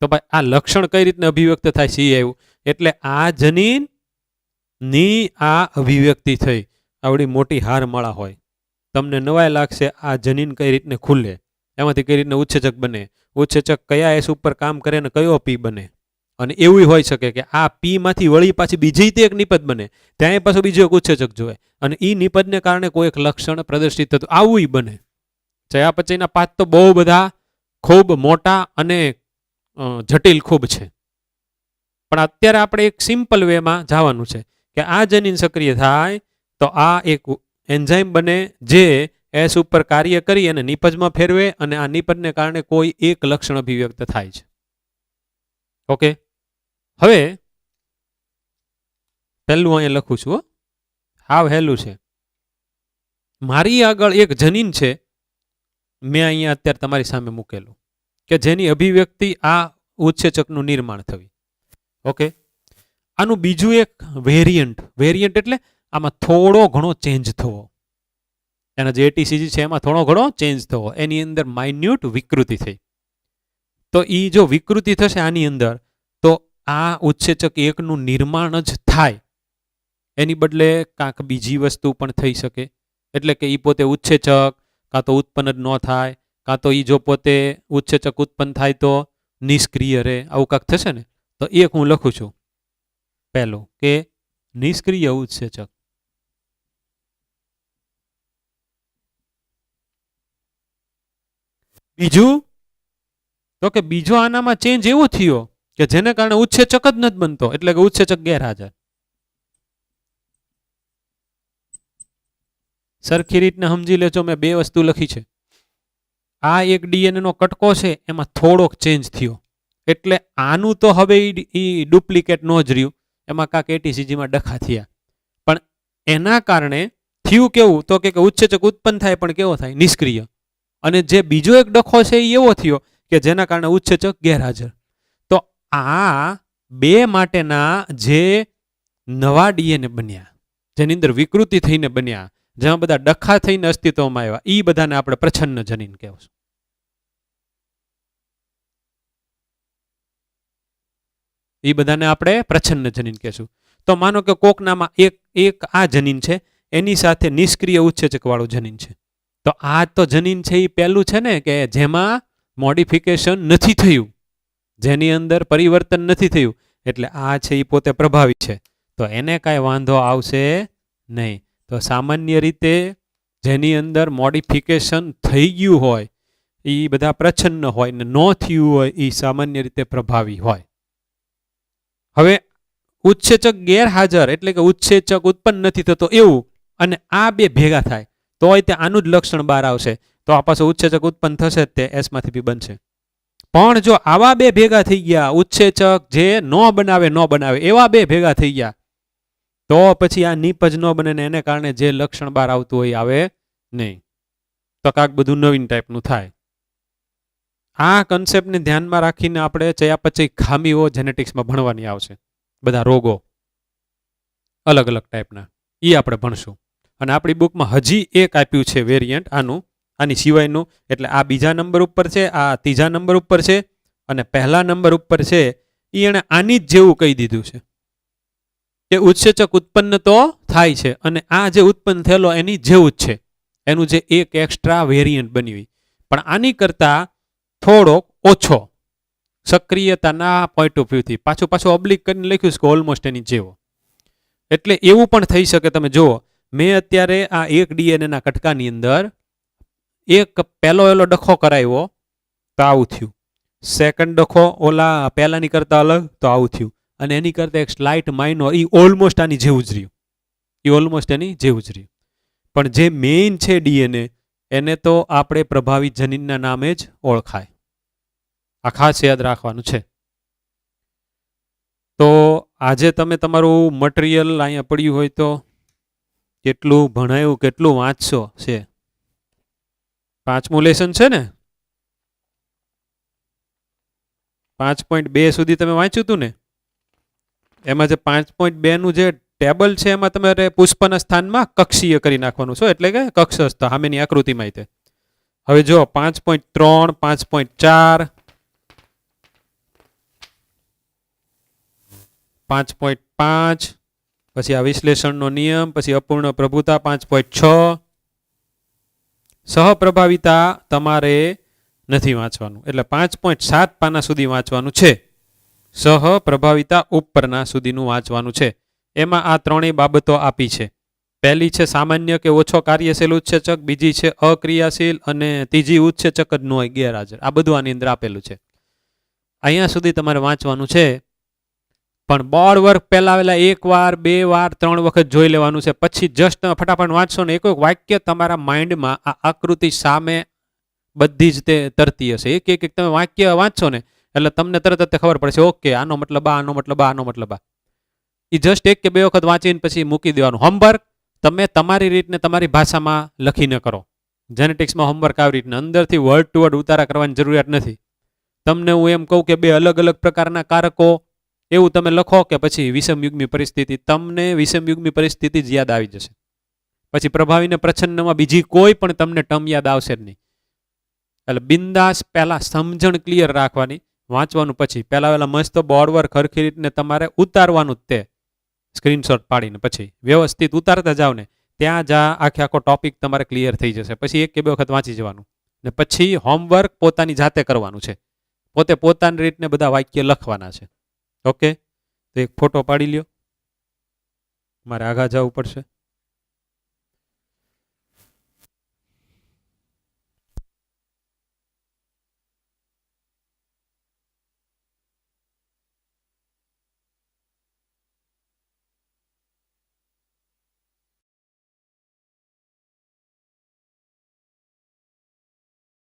Speaker 2: તો ભાઈ આ લક્ષણ કઈ રીતને અભિવ્યક્ત થાય છે એવું, એટલે આ જનીન ની આ અભિવ્યક્તિ થઈ. આવડી મોટી હારમાળા હોય, તમને નવાઈ લાગશે આ જનીન કઈ રીતને ખુલે, એમાંથી કઈ રીતને ઉત્સેચક બને, ઉત્સેચક કયા એસ ઉપર કામ કરે ને કયો પી બને. અને એવું હોઈ શકે કે આ પી માંથી વળી પાછી બીજી તે એક નિપજ બને, ત્યાં પાછું બીજો એક ઉત્સેચક જોવે અને એ નિપજને કારણે કોઈ એક લક્ષણ પ્રદર્શિત થતું, આવું બને. ચયાપચયના પાથ તો બહુ બધા ખૂબ મોટા અને જટિલ ખૂબ છે, પણ અત્યારે આપણે એક સિમ્પલ વેમાં જવાનું છે કે આ જનીન સક્રિય થાય તો આ એક એન્ઝાઇમ બને જે એસ ઉપર કાર્ય કરી અને નિપજમાં ફેરવે અને આ નિપજને કારણે કોઈ એક લક્ષણ અભિવ્યક્ત થાય છે. ઓકે, હવે પહેલું અહીંયા લખું છું, હાવ હેલું છે. મારી આગળ એક જનીન છે, મેં અહીંયા અત્યારે તમારી સામે મૂકેલું કે જેની અભિવ્યક્તિ આ ઉત્સેચકનું નિર્માણ થવી. ઓકે, આનું બીજું એક વેરિયન્ટ એટલે આમાં થોડો ઘણો ચેન્જ થવો, એના જે એટીસીજી છે એમાં થોડો ઘણો ચેન્જ થવો, એની અંદર માઇન્યુટ વિકૃતિ થઈ. તો એ જો વિકૃતિ થશે આની અંદર તો આ ઉત્સેચક એકનું નિર્માણ જ થાય, એની બદલે કાંક બીજી વસ્તુ પણ થઈ શકે. એટલે કે એ પોતે ઉત્સેચક કાં તો ઉત્પન્ન જ ન થાય, કાં તો એ જો પોતે ઉત્સેચક ઉત્પન્ન થાય તો નિષ્ક્રિય રહે, આવું કાંક થશે ને. તો એક હું લખું છું પહેલું કે નિષ્ક્રિય ઉત્સેચક. બીજું તો કે બીજો આનામાં ચેન્જ એવો થયો કે જેને કારણે ઉત્સેચક જ નથી બનતો, એટલે કે ઉત્સેચક ગેરહાજર. સરખી રીતને સમજી લેજો, મેં બે વસ્તુ લખી છે. આ એક ડીએનએ નો કટકો છે એમાં થોડોક ચેન્જ થયો, એટલે આનું તો હવે એ ડુપ્લિકેટ ન જ રહ્યું, એમાં કાંક એટીસીજીમાં ડખા થયા. પણ એના કારણે થયું કેવું તો કે ઉત્સેચક ઉત્પન્ન થાય પણ કેવો થાય, નિષ્ક્રિય. અને જે બીજો એક ડખો છે એ એવો થયો કે જેના કારણે ઉત્સેચક ગેરહાજર. તો આ બે માટેના જે નવા ડીએનએ બન્યા, જેની અંદર વિકૃતિ થઈને બન્યા, જેમાં બધા ડખા થઈને અસ્તિત્વમાં આવ્યા, એ બધાને આપણે પ્રચ્છન્ન જનીન કહેવાય. એ બધાને આપણે પ્રચ્છન્ન જનીન કહેશું. તો માનો કે કોકનામાં એક આ જનીન છે, એની સાથે નિષ્ક્રિય ઉત્સેચક વાળું જનીન છે. તો આ તો જનીન છે એ પહેલું છે ને કે જેમાં મોડિફિકેશન નથી થયું, જેની અંદર પરિવર્તન નથી થયું, એટલે આ છે એ પોતે પ્રભાવી છે, તો એને કાંઈ વાંધો આવશે નહીં. તો સામાન્ય રીતે જેની અંદર મોડિફિકેશન થઈ ગયું હોય એ બધા પ્રચ્છન્ન હોય ને ન થયું હોય એ સામાન્ય રીતે પ્રભાવી હોય. હવે ઉત્સેચક ગેરહાજર એટલે કે ઉત્સેચક ઉત્પન્ન નથી થતો એવું, અને આ બે ભેગા થાય તોય તે આનું જ લક્ષણ બહાર આવશે. તો આ પાછું ઉત્સેચક ઉત્પન્ન થશે તે એસમાંથી બી બનશે. પણ જો આવા બે ભેગા થઈ ગયા, ઉત્સેચક જે ન બનાવે એવા બે ભેગા થઈ ગયા, તો પછી આ નિપજ ન બને ને એને કારણે જે લક્ષણ બહાર આવતું હોય આવે નહીં. તો કાંક બધું નવીન ટાઈપનું થાય. આ કન્સેપ્ટને ધ્યાનમાં રાખીને આપણે ચયાપચય ખામીઓ જેનેટિક્સમાં ભણવાની આવશે, બધા રોગો અલગ અલગ ટાઈપના, એ આપણે ભણશું. અને આપણી બુકમાં હજી એક આપ્યું છે વેરિયન્ટ આની સિવાયનું, એટલે આ બીજા નંબર ઉપર છે, આ ત્રીજા નંબર ઉપર છે, અને પહેલા નંબર ઉપર છે એ એણે આની જ જેવું કહી દીધું છે કે ઉત્સેચક ઉત્પન્ન તો થાય છે અને આ જે ઉત્પન્ન થયેલો એની જેવું જ છે, એનું જે એક એક્સ્ટ્રા વેરિયન્ટ બન્યું, પણ આની કરતાં થોડોક ઓછો સક્રિયતાના પોઈન્ટ ઓફ વ્યૂથી. પાછું ઓબ્લિક કરીને લખ્યું છે કે ઓલમોસ્ટ એની જેવો. એટલે એવું પણ થઈ શકે, તમે જુઓ મેં અત્યારે આ એક ડીએનએના કટકાની અંદર એક પહેલો એલો ડખો કરાવ્યો તો આવું થયું, સેકન્ડ ડખો ઓલા પહેલાની કરતા અલગ તો આવું થયું, અને એની કરતા એક સ્લાઇટ માઇનોર, એ ઓલમોસ્ટ આની જેવું જ રહ્યું, એ ઓલમોસ્ટ એની જેવું જ રહ્યું. પણ જે મેઇન છે ડીએનએ એને તો આપણે પ્રભાવિત જનીનના નામે જ ઓળખાય. આ ખાસ યાદ રાખવાનું છે. તો આજે તમે તમારું મટીરિયલ અહીંયા પડ્યું હોય તો કેટલું ભણાયું, કેટલું વાંચશો છે. 5મું લેસન છે ને, 5.2 સુધી તમે વાંચ્યું હતું ને, એમાં જે 5.2 નું જે ટેબલ છે એમાં તમારે પુષ્પના સ્થાનમાં કક્ષીય કરી નાખવાનું છો, એટલે કે કક્ષસ્થ સામેની આકૃતિમાં. હવે જો 5.3, 5.4, 5.5, પછી આ વિશ્લેષણનો નિયમ, પછી અપૂર્ણ પ્રભુતા 5.6. સહપ્રભાવિતા તમારે નથી વાંચવાનું, એટલે 5.7 પાના સુધી વાંચવાનું છે. સહપ્રભાવિતા ઉપરના સુધીનું વાંચવાનું છે. એમાં આ ત્રણેય બાબતો આપી છે. પહેલી છે સામાન્ય કે ઓછો કાર્યશીલ ઉત્સેચક, બીજી છે અક્રિયાશીલ, અને ત્રીજી ઉત્સેચક જ ન હોય, ગેરહાજર. આ બધું આની અંદર આપેલું છે. અહીંયા સુધી તમારે વાંચવાનું છે. પણ બોર્ડ વર્ક પહેલા એક વાર, 2 વાર, 3 વખત જોઈ લેવાનું છે. પછી જસ્ટ ફટાફટ વાંચશો ને એક વાક્ય તમારા માઇન્ડમાં આ આકૃતિ સામે બધી જ તે તરતી હશે. એક એક તમે વાક્ય વાંચશો ને એટલે તમને તરત જ ખબર પડશે, ઓકે આનો મતલબ આ, આનો મતલબ આ, આનો મતલબ આ. એ જસ્ટ 1 કે 2 વખત વાંચીને પછી મૂકી દેવાનું. હોમવર્ક તમે તમારી રીતને તમારી ભાષામાં લખીને કરો. જેનેટિક્સમાં હોમવર્ક આવી રીતના અંદરથી વર્ડ ટુ વર્ડ ઉતારા કરવાની જરૂરિયાત નથી. તમને હું એમ કહું કે 2 અલગ અલગ પ્રકારના કારકો, એવું તમે લખો કે પછી વિષમયુગ્મી પરિસ્થિતિ, તમને વિષમયુગ્મી પરિસ્થિતિ જ યાદ આવી જશે. પછી પ્રભાવીને પ્રચ્છન્નમાં બીજી કોઈ પણ તમને ટર્મ યાદ આવશે જ નહીં. એટલે બિંદાસ પહેલા સમજણ ક્લિયર રાખવાની, વાંચવાનું પછી પહેલા મસ્ત બોર્ડ વર્ક હરખી રીતને તમારે ઉતારવાનું જ, તે સ્ક્રીનશોટ પાડીને પછી વ્યવસ્થિત ઉતારતા જાવ ને ત્યાં જ આખો ટોપિક તમારે ક્લિયર થઈ જશે. પછી 1 કે 2 વખત વાંચી જવાનું ને પછી હોમવર્ક પોતાની જાતે કરવાનું છે. પોતાની રીતને બધા વાક્ય લખવાના છે. ઓકે, તો એક ફોટો પાડી લ્યો, મારે આગળ જવું પડશે.